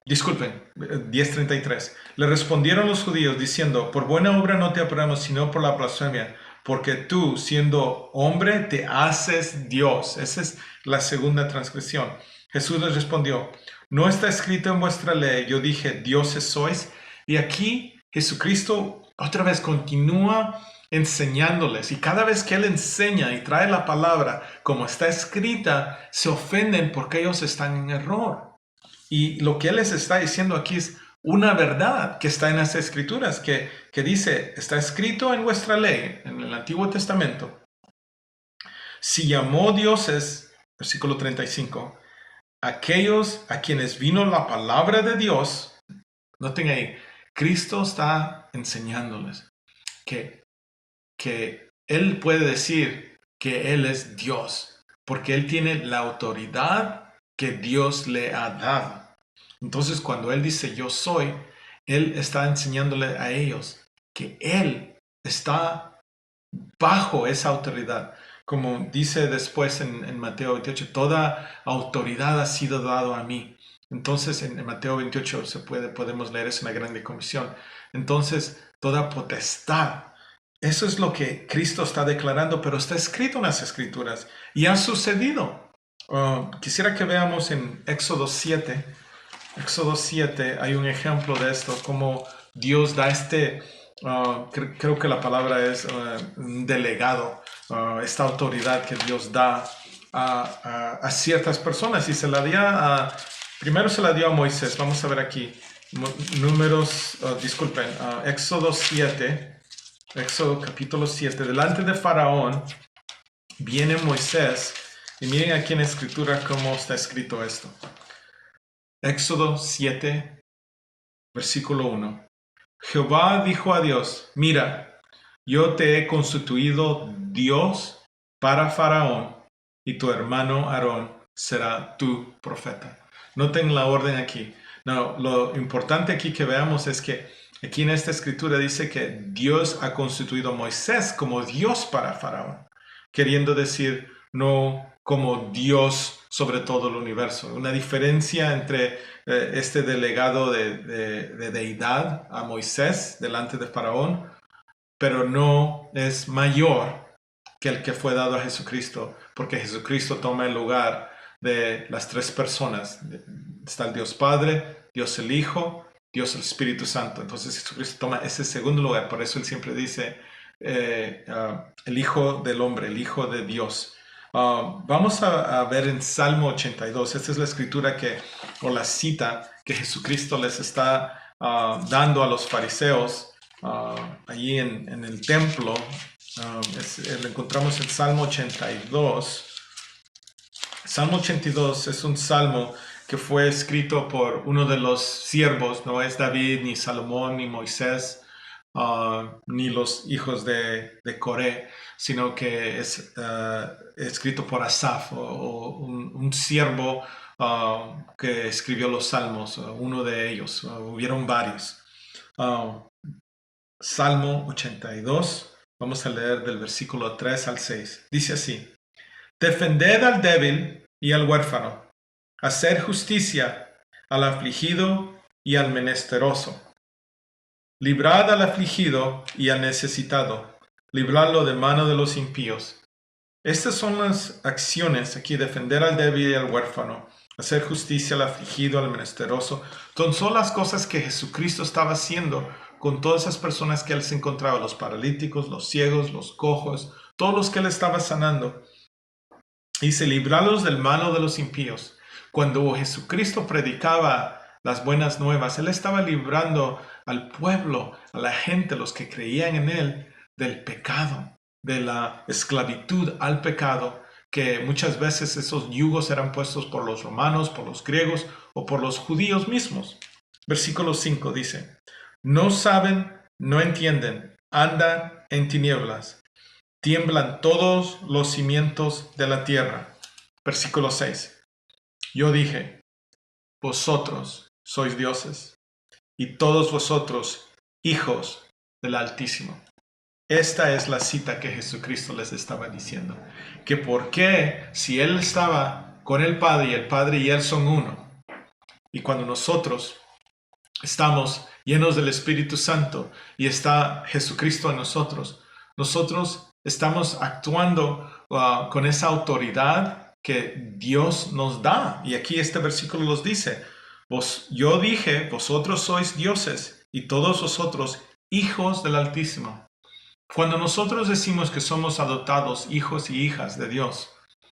disculpen, 10:33. Le respondieron los judíos diciendo: por buena obra no te apedreamos, sino por la blasfemia, porque tú, siendo hombre, te haces Dios. Esa es la segunda transgresión. Jesús les respondió: no está escrito en vuestra ley, yo dije, dioses sois. Y aquí Jesucristo otra vez continúa enseñándoles, y cada vez que Él enseña y trae la palabra como está escrita, se ofenden porque ellos están en error. Y lo que Él les está diciendo aquí es una verdad que está en las Escrituras, que dice, está escrito en vuestra ley, en el Antiguo Testamento. Si llamó dioses, versículo 35, aquellos a quienes vino la palabra de Dios, noten ahí, Cristo está enseñándoles que Él puede decir que Él es Dios, porque Él tiene la autoridad que Dios le ha dado. Entonces, cuando Él dice yo soy, Él está enseñándole a ellos que Él está bajo esa autoridad. Como dice después en Mateo 28, toda autoridad ha sido dado a mí. Entonces, en Mateo 28 podemos leer eso en la Grande Comisión. Entonces, toda potestad. Eso es lo que Cristo está declarando, pero está escrito en las Escrituras y ha sucedido. Quisiera que veamos en Éxodo 7. Éxodo 7 hay un ejemplo de esto, como Dios da creo que la palabra es un delegado, esta autoridad que Dios da a ciertas personas, y primero se la dio a Moisés. Vamos a ver aquí, Éxodo 7. Éxodo capítulo 7, delante de Faraón viene Moisés, y miren aquí en la escritura cómo está escrito esto. Éxodo 7, versículo 1. Jehová dijo a Dios: mira, yo te he constituido Dios para Faraón, y tu hermano Aarón será tu profeta. Noten la orden aquí. No, lo importante aquí que veamos es que aquí en esta escritura dice que Dios ha constituido a Moisés como Dios para Faraón, queriendo decir no como Dios sobre todo el universo. Una diferencia entre este delegado de deidad a Moisés delante de Faraón, pero no es mayor que el que fue dado a Jesucristo, porque Jesucristo toma el lugar de las tres personas. Está el Dios Padre, Dios el Hijo, Dios el Espíritu Santo. Entonces Jesucristo toma ese segundo lugar. Por eso Él siempre dice el Hijo del Hombre, el Hijo de Dios. Vamos a ver en Salmo 82. Esta es la escritura o la cita que Jesucristo les está dando a los fariseos allí en el templo. Lo encontramos en Salmo 82. Salmo 82 es un salmo que fue escrito por uno de los siervos. No es David, ni Salomón, ni Moisés, ni los hijos de Coré, sino que es escrito por Asaf, o un siervo que escribió los salmos, uno de ellos. Hubieron varios. Salmo 82, vamos a leer del versículo 3 al 6. Dice así: defended al débil y al huérfano, hacer justicia al afligido y al menesteroso. Librad al afligido y al necesitado, libradlo de mano de los impíos. Estas son las acciones aquí: defender al débil y al huérfano, hacer justicia al afligido, al menesteroso. Son las cosas que Jesucristo estaba haciendo con todas esas personas que él se encontraba, los paralíticos, los ciegos, los cojos, todos los que él estaba sanando. Dice, librarlos del mano de los impíos. Cuando Jesucristo predicaba las buenas nuevas, él estaba librando al pueblo, a la gente, los que creían en él, del pecado, de la esclavitud al pecado, que muchas veces esos yugos eran puestos por los romanos, por los griegos o por los judíos mismos. Versículo 5 dice, no saben, no entienden, andan en tinieblas, tiemblan todos los cimientos de la tierra. Versículo 6. Yo dije, vosotros sois dioses, y todos vosotros hijos del Altísimo. Esta es la cita que Jesucristo les estaba diciendo. Que por qué, si Él estaba con el Padre y Él son uno, y cuando nosotros estamos llenos del Espíritu Santo y está Jesucristo en nosotros, nosotros estamos actuando con esa autoridad que Dios nos da. Y aquí este versículo nos dice, yo dije, vosotros sois dioses y todos vosotros hijos del Altísimo. Cuando nosotros decimos que somos adoptados hijos y hijas de Dios,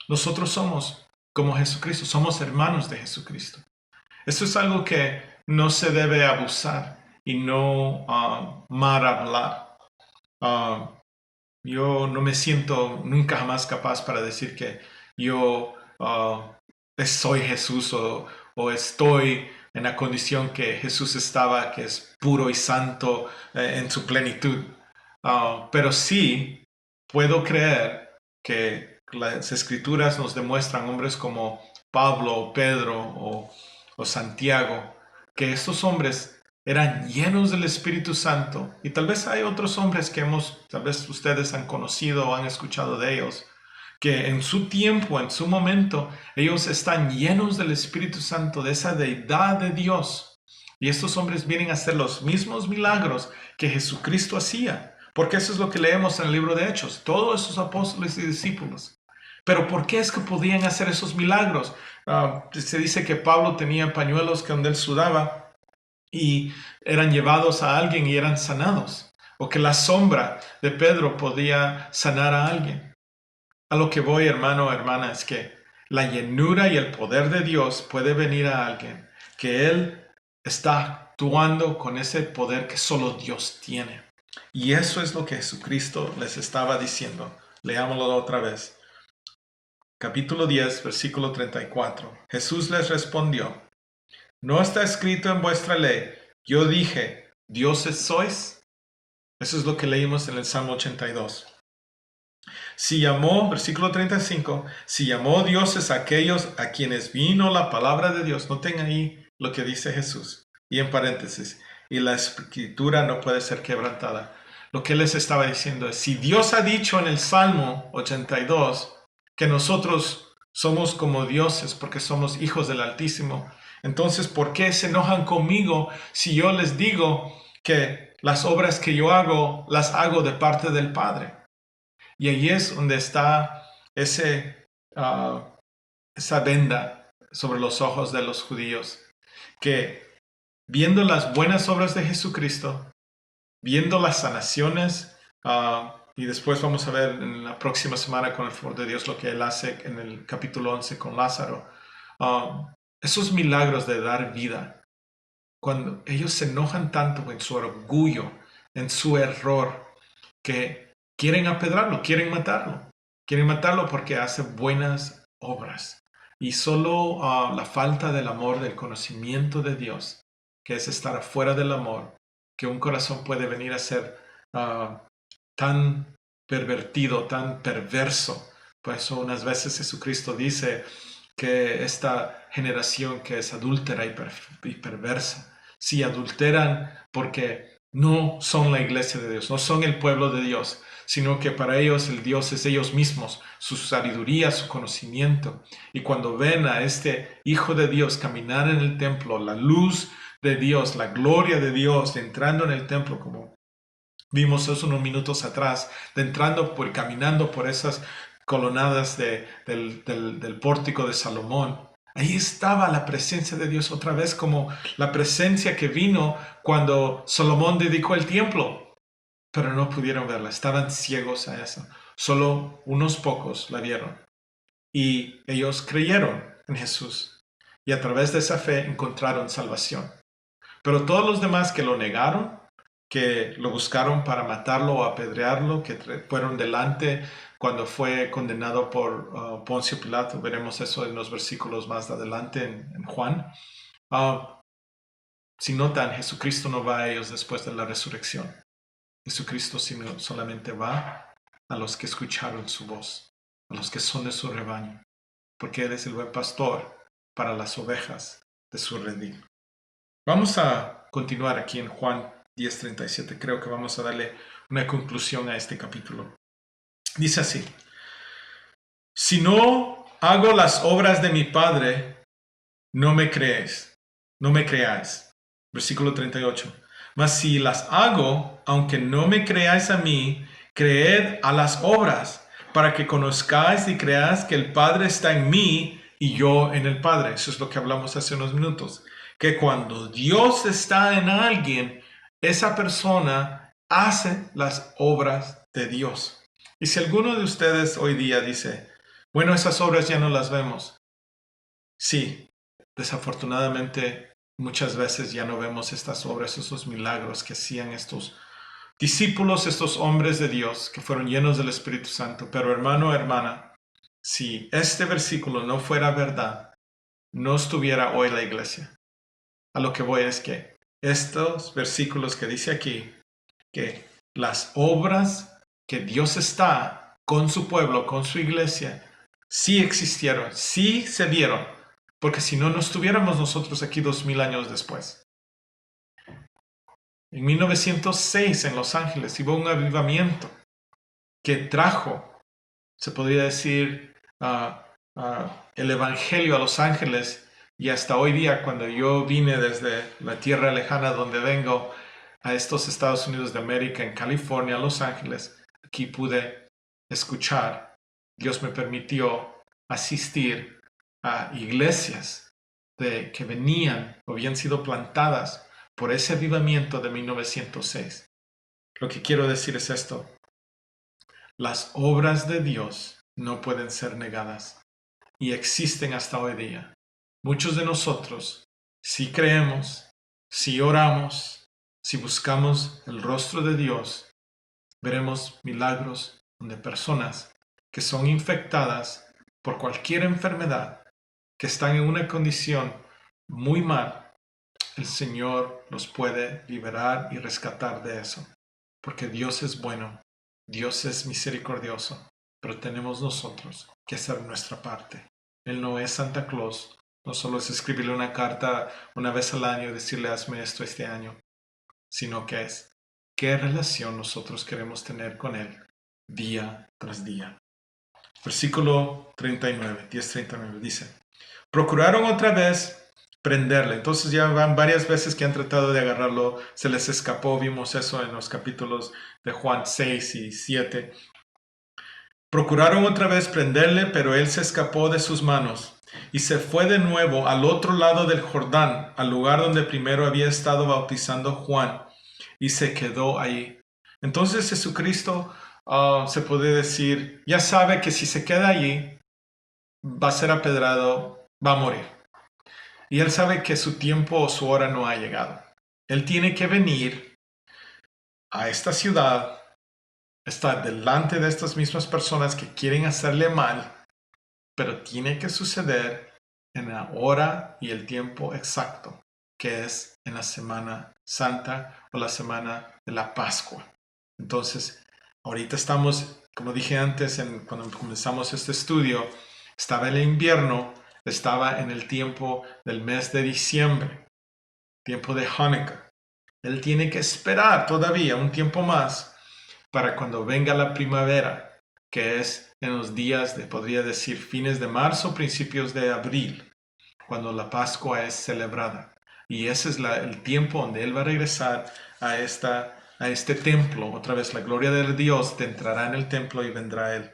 nosotros somos como Jesucristo, somos hermanos de Jesucristo. Esto es algo que no se debe abusar y no mal hablar. Yo no me siento nunca jamás capaz para decir que yo soy Jesús o estoy en la condición que Jesús estaba, que es puro y santo en su plenitud. Pero sí puedo creer que las Escrituras nos demuestran hombres como Pablo, Pedro o Santiago, que estos hombres eran llenos del Espíritu Santo. Y tal vez hay otros hombres que tal vez ustedes han conocido o han escuchado de ellos, que en su tiempo, en su momento, ellos están llenos del Espíritu Santo, de esa deidad de Dios. Y estos hombres vienen a hacer los mismos milagros que Jesucristo hacía. Porque eso es lo que leemos en el libro de Hechos. Todos esos apóstoles y discípulos. Pero ¿por qué es que podían hacer esos milagros? Se dice que Pablo tenía pañuelos que donde él sudaba y eran llevados a alguien y eran sanados. O que la sombra de Pedro podía sanar a alguien. A lo que voy, hermano o hermana, es que la llenura y el poder de Dios puede venir a alguien que Él está actuando con ese poder que solo Dios tiene. Y eso es lo que Jesucristo les estaba diciendo. Leámoslo otra vez. Capítulo 10, versículo 34. Jesús les respondió, ¿no está escrito en vuestra ley, yo dije, dioses sois? Eso es lo que leímos en el Salmo 82. Si llamó, versículo 35, si llamó dioses a aquellos a quienes vino la palabra de Dios, noten ahí lo que dice Jesús. Y en paréntesis, y la escritura no puede ser quebrantada. Lo que él les estaba diciendo es, si Dios ha dicho en el Salmo 82 que nosotros somos como dioses porque somos hijos del Altísimo, entonces ¿por qué se enojan conmigo si yo les digo que las obras que yo hago, las hago de parte del Padre? Y ahí es donde está esa venda sobre los ojos de los judíos, que viendo las buenas obras de Jesucristo, viendo las sanaciones, y después vamos a ver en la próxima semana con el favor de Dios lo que Él hace en el capítulo 11 con Lázaro, esos milagros de dar vida, cuando ellos se enojan tanto en su orgullo, en su error, que quieren apedrarlo, quieren matarlo porque hace buenas obras. Y solo la falta del amor, del conocimiento de Dios, que es estar afuera del amor, que un corazón puede venir a ser tan pervertido, tan perverso. Por eso unas veces Jesucristo dice que esta generación que es adúltera y perversa, si adulteran porque no son la iglesia de Dios, no son el pueblo de Dios, sino que para ellos el Dios es ellos mismos, su sabiduría, su conocimiento. Y cuando ven a este Hijo de Dios caminar en el templo, la luz de Dios, la gloria de Dios entrando en el templo, como vimos hace unos minutos atrás, caminando por esas colonnadas del pórtico de Salomón. Ahí estaba la presencia de Dios otra vez, como la presencia que vino cuando Salomón dedicó el templo, pero no pudieron verla, estaban ciegos a eso. Solo unos pocos la vieron y ellos creyeron en Jesús y a través de esa fe encontraron salvación. Pero todos los demás que lo negaron, que lo buscaron para matarlo o apedrearlo, que fueron delante cuando fue condenado por Poncio Pilato, veremos eso en los versículos más adelante en Juan. Si notan, Jesucristo no va a ellos después de la resurrección. Jesucristo solamente va a los que escucharon su voz, a los que son de su rebaño, porque Él es el buen pastor para las ovejas de su redil. Vamos a continuar aquí en Juan 10:37. Creo que vamos a darle una conclusión a este capítulo. Dice así: si no hago las obras de mi Padre, no me creáis. Versículo 38. Mas si las hago, aunque no me creáis a mí, creed a las obras, para que conozcáis y creáis que el Padre está en mí y yo en el Padre. Eso es lo que hablamos hace unos minutos. Que cuando Dios está en alguien, esa persona hace las obras de Dios. Y si alguno de ustedes hoy día dice, bueno, esas obras ya no las vemos. Sí, desafortunadamente muchas veces ya no vemos estas obras, esos milagros que hacían estos discípulos, estos hombres de Dios que fueron llenos del Espíritu Santo. Pero hermano, hermana, si este versículo no fuera verdad, no estuviera hoy la iglesia. A lo que voy es que estos versículos que dice aquí, que las obras que Dios está con su pueblo, con su iglesia, sí existieron, sí se vieron, porque si no, no estuviéramos nosotros aquí 2000 años después. En 1906 en Los Ángeles hubo un avivamiento que trajo, se podría decir, el evangelio a Los Ángeles. Y hasta hoy día, cuando yo vine desde la tierra lejana donde vengo a estos Estados Unidos de América, en California, Los Ángeles, aquí pude escuchar. Dios me permitió asistir a iglesias que venían o habían sido plantadas por ese avivamiento de 1906. Lo que quiero decir es esto: las obras de Dios no pueden ser negadas y existen hasta hoy día. Muchos de nosotros, si creemos, si oramos, si buscamos el rostro de Dios, veremos milagros donde personas que son infectadas por cualquier enfermedad, que están en una condición muy mal, el Señor los puede liberar y rescatar de eso. Porque Dios es bueno, Dios es misericordioso, pero tenemos nosotros que hacer nuestra parte. Él no es Santa Claus, no solo es escribirle una carta una vez al año y decirle hazme esto este año, sino que es qué relación nosotros queremos tener con Él día tras día. Versículo 39, 10:39 dice: procuraron otra vez prenderle. Entonces ya van varias veces que han tratado de agarrarlo, se les escapó. Vimos eso en los capítulos de Juan 6 y 7. Procuraron otra vez prenderle, pero él se escapó de sus manos y se fue de nuevo al otro lado del Jordán, al lugar donde primero había estado bautizando Juan, y se quedó ahí. Entonces Jesucristo, se puede decir, ya sabe que si se queda allí, va a ser apedrado, va a morir. Y él sabe que su tiempo o su hora no ha llegado. Él tiene que venir a esta ciudad, estar delante de estas mismas personas que quieren hacerle mal, pero tiene que suceder en la hora y el tiempo exacto, que es en la Semana Santa o la semana de la Pascua. Entonces, ahorita estamos, como dije antes, cuando comenzamos este estudio, estaba el invierno, estaba en el tiempo del mes de diciembre, tiempo de Hanukkah. Él tiene que esperar todavía un tiempo más para cuando venga la primavera, que es en los días de, podría decir, fines de marzo, principios de abril, cuando la Pascua es celebrada. Y ese es el tiempo donde Él va a regresar a este templo. Otra vez la gloria de Dios te entrará en el templo y vendrá Él.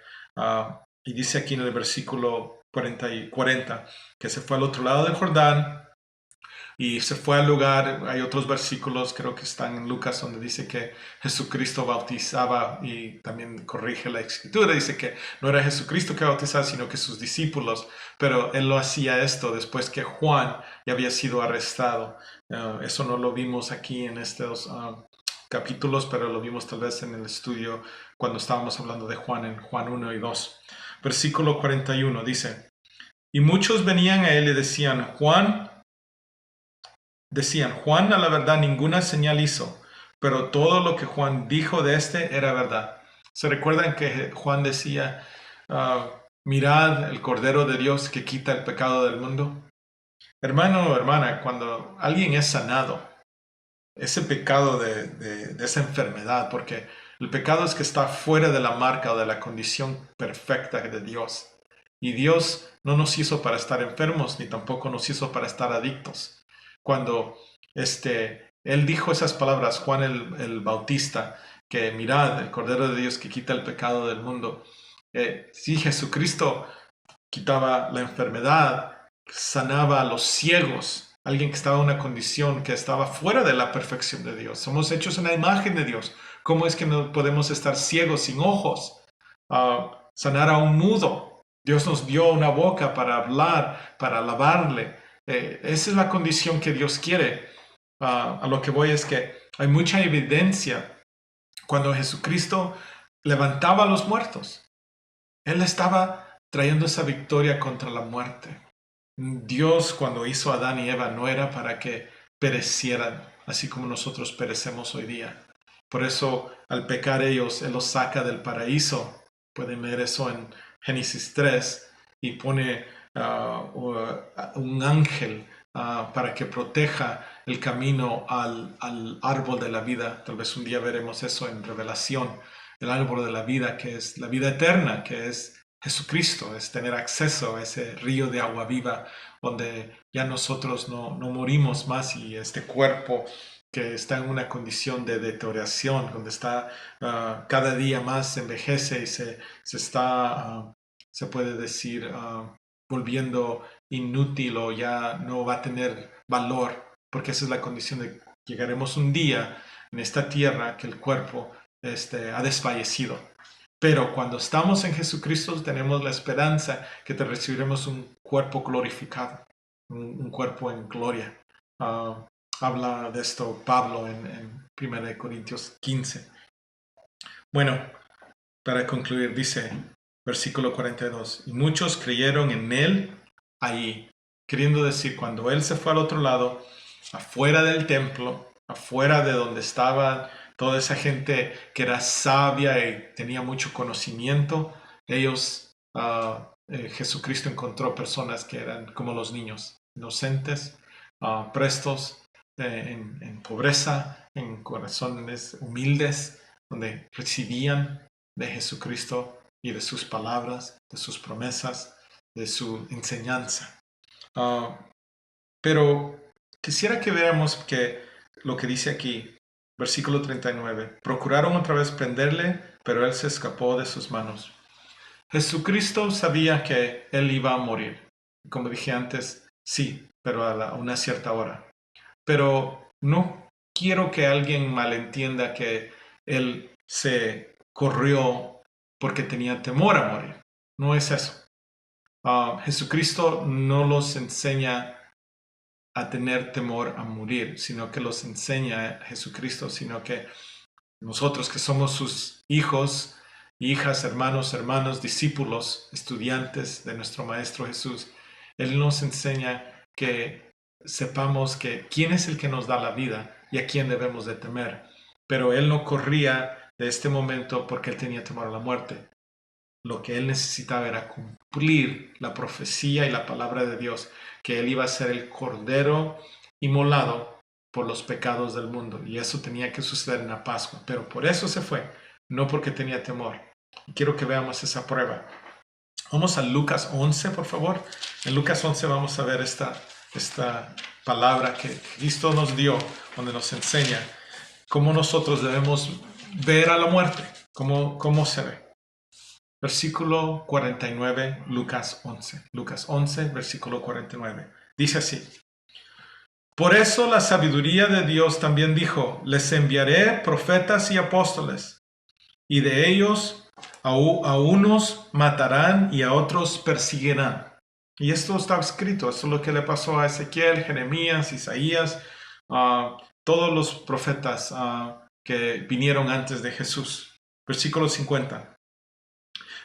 Y dice aquí en el versículo 40 que se fue al otro lado del Jordán y se fue al lugar. Hay otros versículos, creo que están en Lucas, donde dice que Jesucristo bautizaba y también corrige la escritura. Dice que no era Jesucristo que bautizaba, sino que sus discípulos. Pero él lo hacía esto después que Juan ya había sido arrestado. Eso no lo vimos aquí en estos capítulos, pero lo vimos tal vez en el estudio cuando estábamos hablando de Juan en Juan 1 y 2. Versículo 41 dice: y muchos venían a él y decían, Juan a la verdad ninguna señal hizo, pero todo lo que Juan dijo de este era verdad. ¿Se recuerdan que Juan decía, mirad el Cordero de Dios que quita el pecado del mundo? Hermano o hermana, cuando alguien es sanado, ese pecado de esa enfermedad, porque el pecado es que está fuera de la marca o de la condición perfecta de Dios. Y Dios no nos hizo para estar enfermos, ni tampoco nos hizo para estar adictos. Cuando Él dijo esas palabras, Juan el Bautista, que mirad, el Cordero de Dios que quita el pecado del mundo. Sí, Jesucristo quitaba la enfermedad, sanaba a los ciegos, alguien que estaba en una condición que estaba fuera de la perfección de Dios. Somos hechos en la imagen de Dios. ¿Cómo es que no podemos estar ciegos sin ojos? Sanar a un mudo. Dios nos dio una boca para hablar, para alabarle. Esa es la condición que Dios quiere. A lo que voy es que hay mucha evidencia cuando Jesucristo levantaba a los muertos. Él estaba trayendo esa victoria contra la muerte. Dios, cuando hizo a Adán y Eva, no era para que perecieran, así como nosotros perecemos hoy día. Por eso, al pecar ellos, Él los saca del paraíso. Pueden ver eso en Génesis 3 y pone un ángel para que proteja el camino al árbol de la vida. Tal vez un día veremos eso en Revelación. El árbol de la vida, que es la vida eterna, que es Jesucristo, es tener acceso a ese río de agua viva donde ya nosotros no morimos más y este cuerpo que está en una condición de deterioración, donde está cada día más envejece y se está, se puede decir, volviendo inútil o ya no va a tener valor, porque esa es la condición de llegaremos un día en esta tierra que el cuerpo ha desfallecido. Pero cuando estamos en Jesucristo tenemos la esperanza que te recibiremos un cuerpo glorificado, un cuerpo en gloria. Habla de esto Pablo en 1 Corintios 15. Bueno, para concluir, dice versículo 42, y muchos creyeron en él allí, queriendo decir, cuando él se fue al otro lado, afuera del templo, afuera de donde estaba toda esa gente que era sabia y tenía mucho conocimiento, ellos, Jesucristo encontró personas que eran como los niños, inocentes, prestos, en pobreza, en corazones humildes, donde recibían de Jesucristo y de sus palabras, de sus promesas, de su enseñanza. Pero quisiera que veamos que lo que dice aquí, versículo 39, procuraron otra vez prenderle, pero él se escapó de sus manos. Jesucristo sabía que él iba a morir. Como dije antes, sí, pero a una cierta hora. Pero no quiero que alguien malentienda que él se corrió porque tenía temor a morir. No es eso. Jesucristo no los enseña a tener temor a morir, sino que los enseña Jesucristo, sino que nosotros que somos sus hijos, hijas, hermanos, hermanos, discípulos, estudiantes de nuestro Maestro Jesús, Él nos enseña que sepamos que quién es el que nos da la vida y a quién debemos de temer. Pero Él no corría de este momento porque Él tenía temor a la muerte. Lo que Él necesitaba era cumplir la profecía y la palabra de Dios, que Él iba a ser el Cordero inmolado por los pecados del mundo. Y eso tenía que suceder en la Pascua. Pero por eso se fue, no porque tenía temor. Y quiero que veamos esa prueba. Vamos a Lucas 11, por favor. En Lucas 11 vamos a ver esta palabra que Cristo nos dio, donde nos enseña cómo nosotros debemos ver a la muerte, cómo se ve. Versículo 49, Lucas 11. Lucas 11, versículo 49. Dice así: por eso la sabiduría de Dios también dijo: les enviaré profetas y apóstoles, y de ellos a unos matarán y a otros perseguirán. Y esto está escrito, esto es lo que le pasó a Ezequiel, Jeremías, Isaías, todos los profetas que vinieron antes de Jesús. Versículo 50.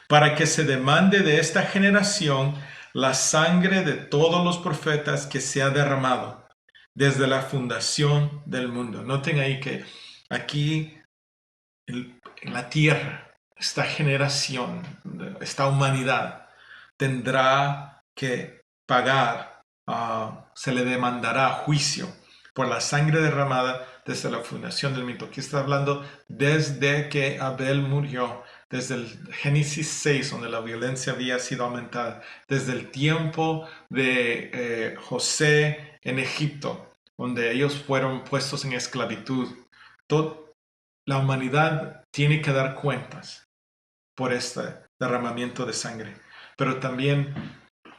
Para que se demande de esta generación la sangre de todos los profetas que se ha derramado desde la fundación del mundo. Noten ahí que aquí en la tierra, esta generación, esta humanidad, tendrá que pagar, se le demandará juicio por la sangre derramada desde la fundación del mundo. Aquí está hablando desde que Abel murió, desde el Génesis 6, donde la violencia había sido aumentada, desde el tiempo de José en Egipto, donde ellos fueron puestos en esclavitud. La humanidad tiene que dar cuentas por este derramamiento de sangre, pero también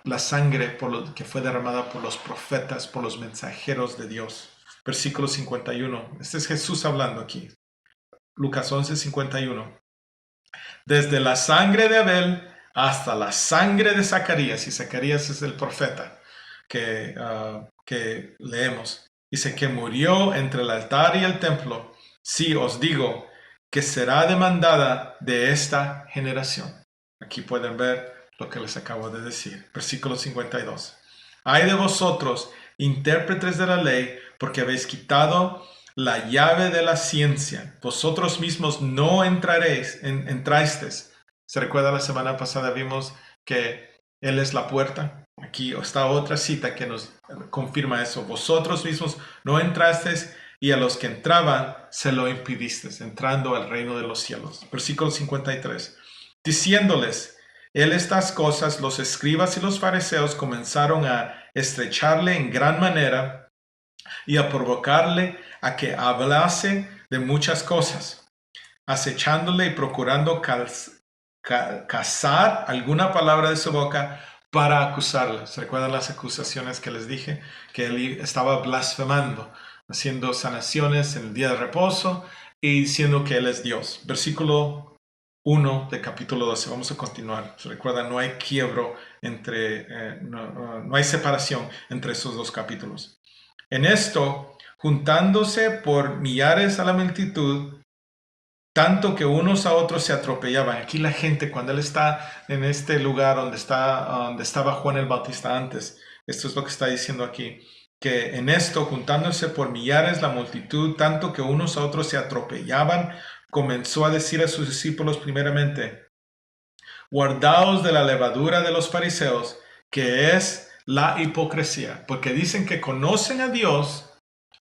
la sangre que fue derramada por los profetas, por los mensajeros de Dios. Versículo 51. Este es Jesús hablando aquí. Lucas 11, 51. Desde la sangre de Abel hasta la sangre de Zacarías, y Zacarías es el profeta que leemos. Dice que murió entre el altar y el templo. Sí, os digo que será demandada de esta generación. Aquí pueden ver lo que les acabo de decir. Versículo 52. Ay de vosotros, intérpretes de la ley, porque habéis quitado la llave de la ciencia. Vosotros mismos no entrasteis. ¿Se recuerda la semana pasada vimos que Él es la puerta? Aquí está otra cita que nos confirma eso. Vosotros mismos no entrasteis, y a los que entraban se lo impidisteis, entrando al reino de los cielos. Versículo 53. Diciéndoles Él estas cosas, los escribas y los fariseos comenzaron a estrecharle en gran manera y a provocarle a que hablase de muchas cosas, acechándole y procurando cazar alguna palabra de su boca para acusarle. ¿Se recuerdan las acusaciones que les dije? Que él estaba blasfemando, haciendo sanaciones en el día de reposo y diciendo que Él es Dios. Versículo 1 de capítulo 12. Vamos a continuar. ¿Se recuerdan? No hay quiebro no hay separación entre esos dos capítulos. En esto, juntándose por millares a la multitud, tanto que unos a otros se atropellaban. Aquí la gente, cuando Él está en este lugar donde estaba Juan el Bautista antes, esto es lo que está diciendo aquí, que en esto, juntándose por millares la multitud, tanto que unos a otros se atropellaban, comenzó a decir a sus discípulos primeramente: guardaos de la levadura de los fariseos, que es la hipocresía, porque dicen que conocen a Dios,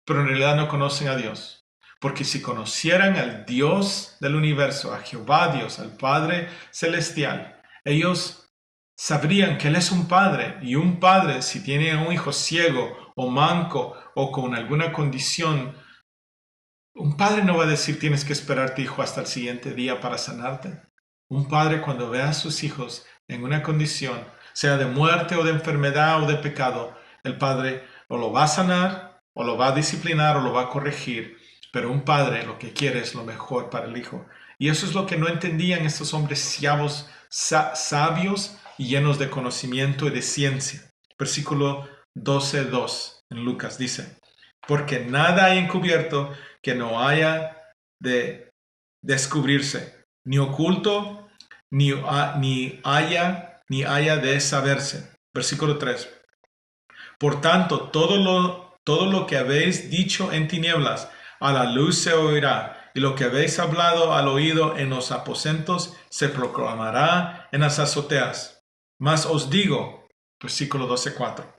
pero en realidad no conocen a Dios. Porque si conocieran al Dios del universo, a Jehová Dios, al Padre Celestial, ellos sabrían que Él es un padre, y un padre, si tiene un hijo ciego o manco o con alguna condición, un padre no va a decir tienes que esperarte, hijo, hasta el siguiente día para sanarte. Un padre, cuando ve a sus hijos en una condición, sea de muerte o de enfermedad o de pecado, el padre o lo va a sanar, o lo va a disciplinar, o lo va a corregir. Pero un padre lo que quiere es lo mejor para el hijo. Y eso es lo que no entendían estos hombres sabios y llenos de conocimiento y de ciencia. Versículo 12:2 en Lucas dice: porque nada hay encubierto que no haya de descubrirse, ni oculto, ni haya de saberse. Versículo 3. Por tanto, todo lo que habéis dicho en tinieblas, a la luz se oirá, y lo que habéis hablado al oído en los aposentos, se proclamará en las azoteas. Mas os digo, versículo 12:4.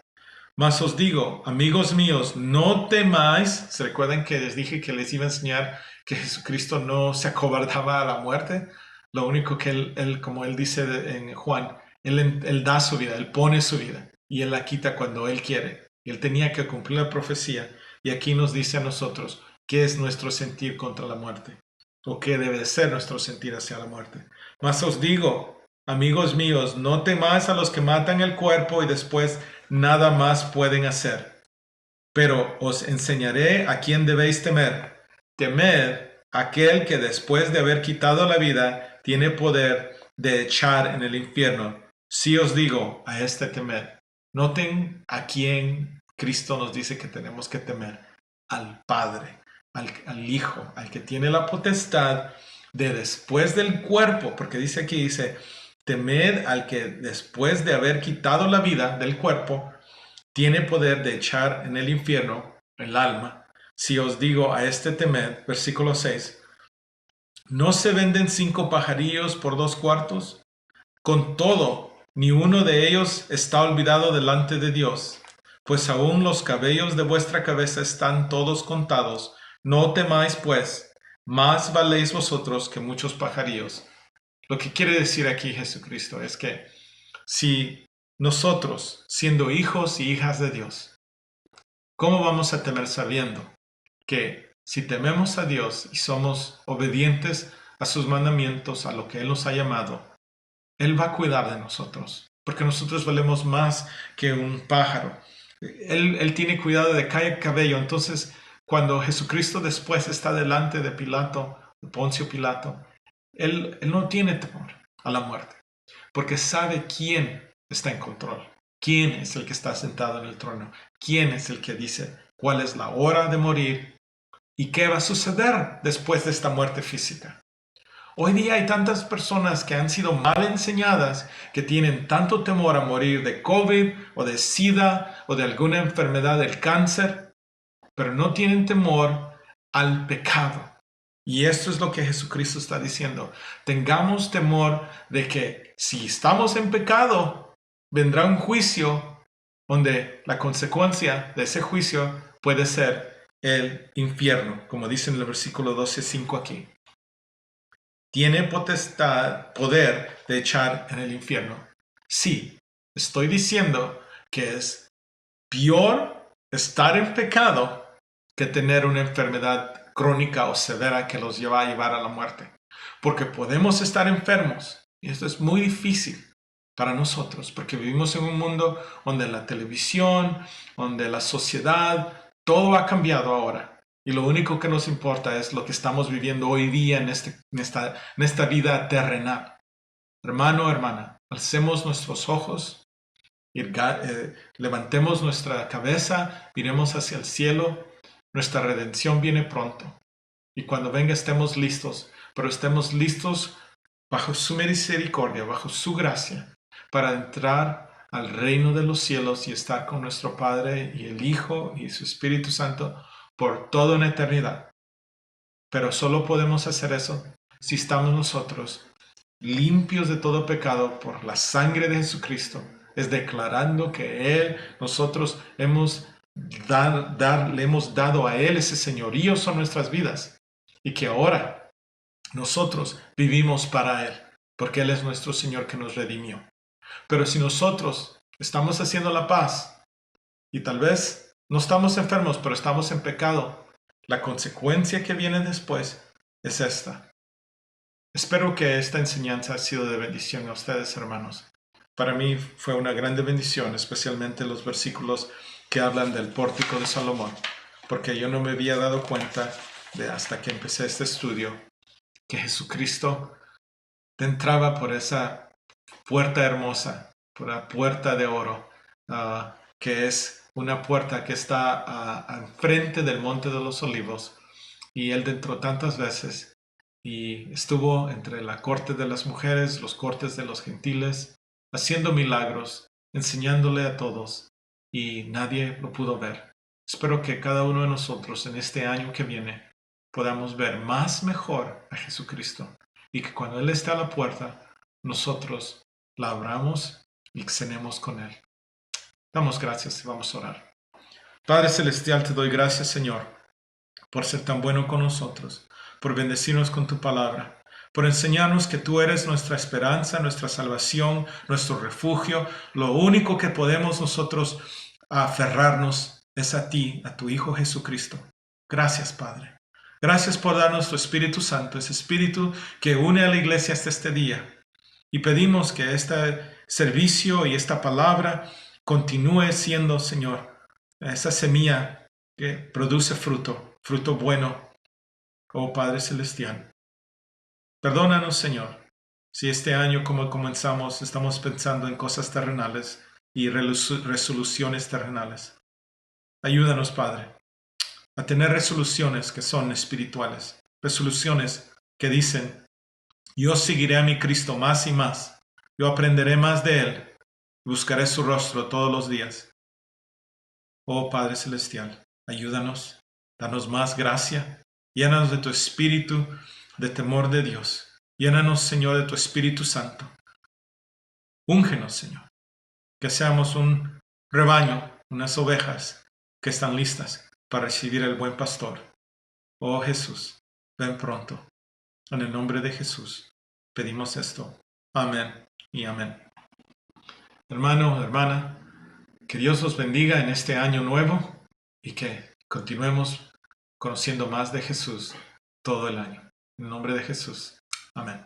Mas os digo, amigos míos, no temáis. ¿Se recuerdan que les dije que les iba a enseñar que Jesucristo no se acobardaba a la muerte? Lo único que él como Él dice en Juan, él da su vida, Él pone su vida y Él la quita cuando Él quiere. Y él tenía que cumplir la profecía. Y aquí nos dice a nosotros qué es nuestro sentir contra la muerte, o qué debe ser nuestro sentir hacia la muerte. Mas os digo, amigos míos, no temáis a los que matan el cuerpo y después nada más pueden hacer. Pero os enseñaré a quién debéis temer. Temed a aquel que después de haber quitado la vida tiene poder de echar en el infierno. Si os digo, a este temed. Noten a quién Cristo nos dice que tenemos que temer. Al Padre, al Hijo, al que tiene la potestad de después del cuerpo, porque dice, temed al que después de haber quitado la vida del cuerpo, tiene poder de echar en el infierno el alma. Si os digo a este temed, versículo 6, ¿no se venden 5 pajarillos por 2 cuartos? Con todo, ni uno de ellos está olvidado delante de Dios, pues aún los cabellos de vuestra cabeza están todos contados. No temáis, pues, más valéis vosotros que muchos pajarillos. Lo que quiere decir aquí Jesucristo es que si nosotros, siendo hijos y hijas de Dios, ¿cómo vamos a temer sabiendo que si tememos a Dios y somos obedientes a sus mandamientos, a lo que Él nos ha llamado, Él va a cuidar de nosotros? Porque nosotros valemos más que un pájaro. Él tiene cuidado de cada cabello. Entonces, cuando Jesucristo después está delante de Pilato, de Poncio Pilato, él no tiene temor a la muerte, porque sabe quién está en control, quién es el que está sentado en el trono, quién es el que dice cuál es la hora de morir y qué va a suceder después de esta muerte física. Hoy día hay tantas personas que han sido mal enseñadas, que tienen tanto temor a morir de COVID o de SIDA o de alguna enfermedad del cáncer, pero no tienen temor al pecado. Y esto es lo que Jesucristo está diciendo. Tengamos temor de que si estamos en pecado, vendrá un juicio donde la consecuencia de ese juicio puede ser el infierno, como dice en el versículo 12:5 aquí. ¿Tiene potestad, poder de echar en el infierno? Sí, estoy diciendo que es peor estar en pecado que tener una enfermedad crónica o severa que los lleva a llevar a la muerte. Porque podemos estar enfermos y esto es muy difícil para nosotros porque vivimos en un mundo donde la televisión, donde la sociedad, todo ha cambiado ahora. Y lo único que nos importa es lo que estamos viviendo hoy día en esta vida terrenal. Hermano, hermana, alcemos nuestros ojos, levantemos nuestra cabeza, miremos hacia el cielo. Nuestra redención viene pronto. Y cuando venga estemos listos, pero estemos listos bajo su misericordia, bajo su gracia, para entrar al reino de los cielos y estar con nuestro Padre y el Hijo y su Espíritu Santo por toda una eternidad. Pero solo podemos hacer eso si estamos nosotros limpios de todo pecado por la sangre de Jesucristo. Es declarando que nosotros le hemos dado a Él ese señorío sobre nuestras vidas y que ahora nosotros vivimos para Él, porque Él es nuestro Señor que nos redimió. Pero si nosotros estamos haciendo la paz y tal vez no estamos enfermos, pero estamos en pecado, la consecuencia que viene después es esta. Espero que esta enseñanza ha sido de bendición a ustedes, hermanos. Para mí fue una grande bendición, especialmente los versículos que hablan del pórtico de Salomón, porque yo no me había dado cuenta hasta que empecé este estudio que Jesucristo entraba por esa puerta hermosa, por la puerta de oro, que es una puerta que está enfrente del Monte de los Olivos, y Él entró tantas veces y estuvo entre la corte de las mujeres, los cortes de los gentiles, haciendo milagros, enseñándole a todos, y nadie lo pudo ver. Espero que cada uno de nosotros en este año que viene podamos ver más mejor a Jesucristo y que cuando Él esté a la puerta, nosotros la abramos y cenemos con Él. Damos gracias y vamos a orar. Padre Celestial, te doy gracias, Señor, por ser tan bueno con nosotros, por bendecirnos con tu palabra, por enseñarnos que tú eres nuestra esperanza, nuestra salvación, nuestro refugio, lo único que podemos nosotros a aferrarnos es a ti, a tu Hijo Jesucristo. Gracias, Padre. Gracias por darnos tu Espíritu Santo, ese Espíritu que une a la iglesia hasta este día. Y pedimos que este servicio y esta palabra continúe siendo, Señor, esa semilla que produce fruto, fruto bueno, oh Padre Celestial. Perdónanos, Señor, si este año como comenzamos estamos pensando en cosas terrenales y resoluciones terrenales. Ayúdanos, Padre, a tener resoluciones que son espirituales, resoluciones que dicen, yo seguiré a mi Cristo más y más, yo aprenderé más de Él, buscaré su rostro todos los días. Oh Padre Celestial, ayúdanos, danos más gracia, llénanos de tu espíritu, de temor de Dios, llénanos, Señor, de tu Espíritu Santo. Úngenos, Señor, que seamos un rebaño, unas ovejas que están listas para recibir al buen pastor. Oh Jesús, ven pronto. En el nombre de Jesús pedimos esto. Amén y amén. Hermano, hermana, que Dios los bendiga en este año nuevo y que continuemos conociendo más de Jesús todo el año. En el nombre de Jesús. Amén.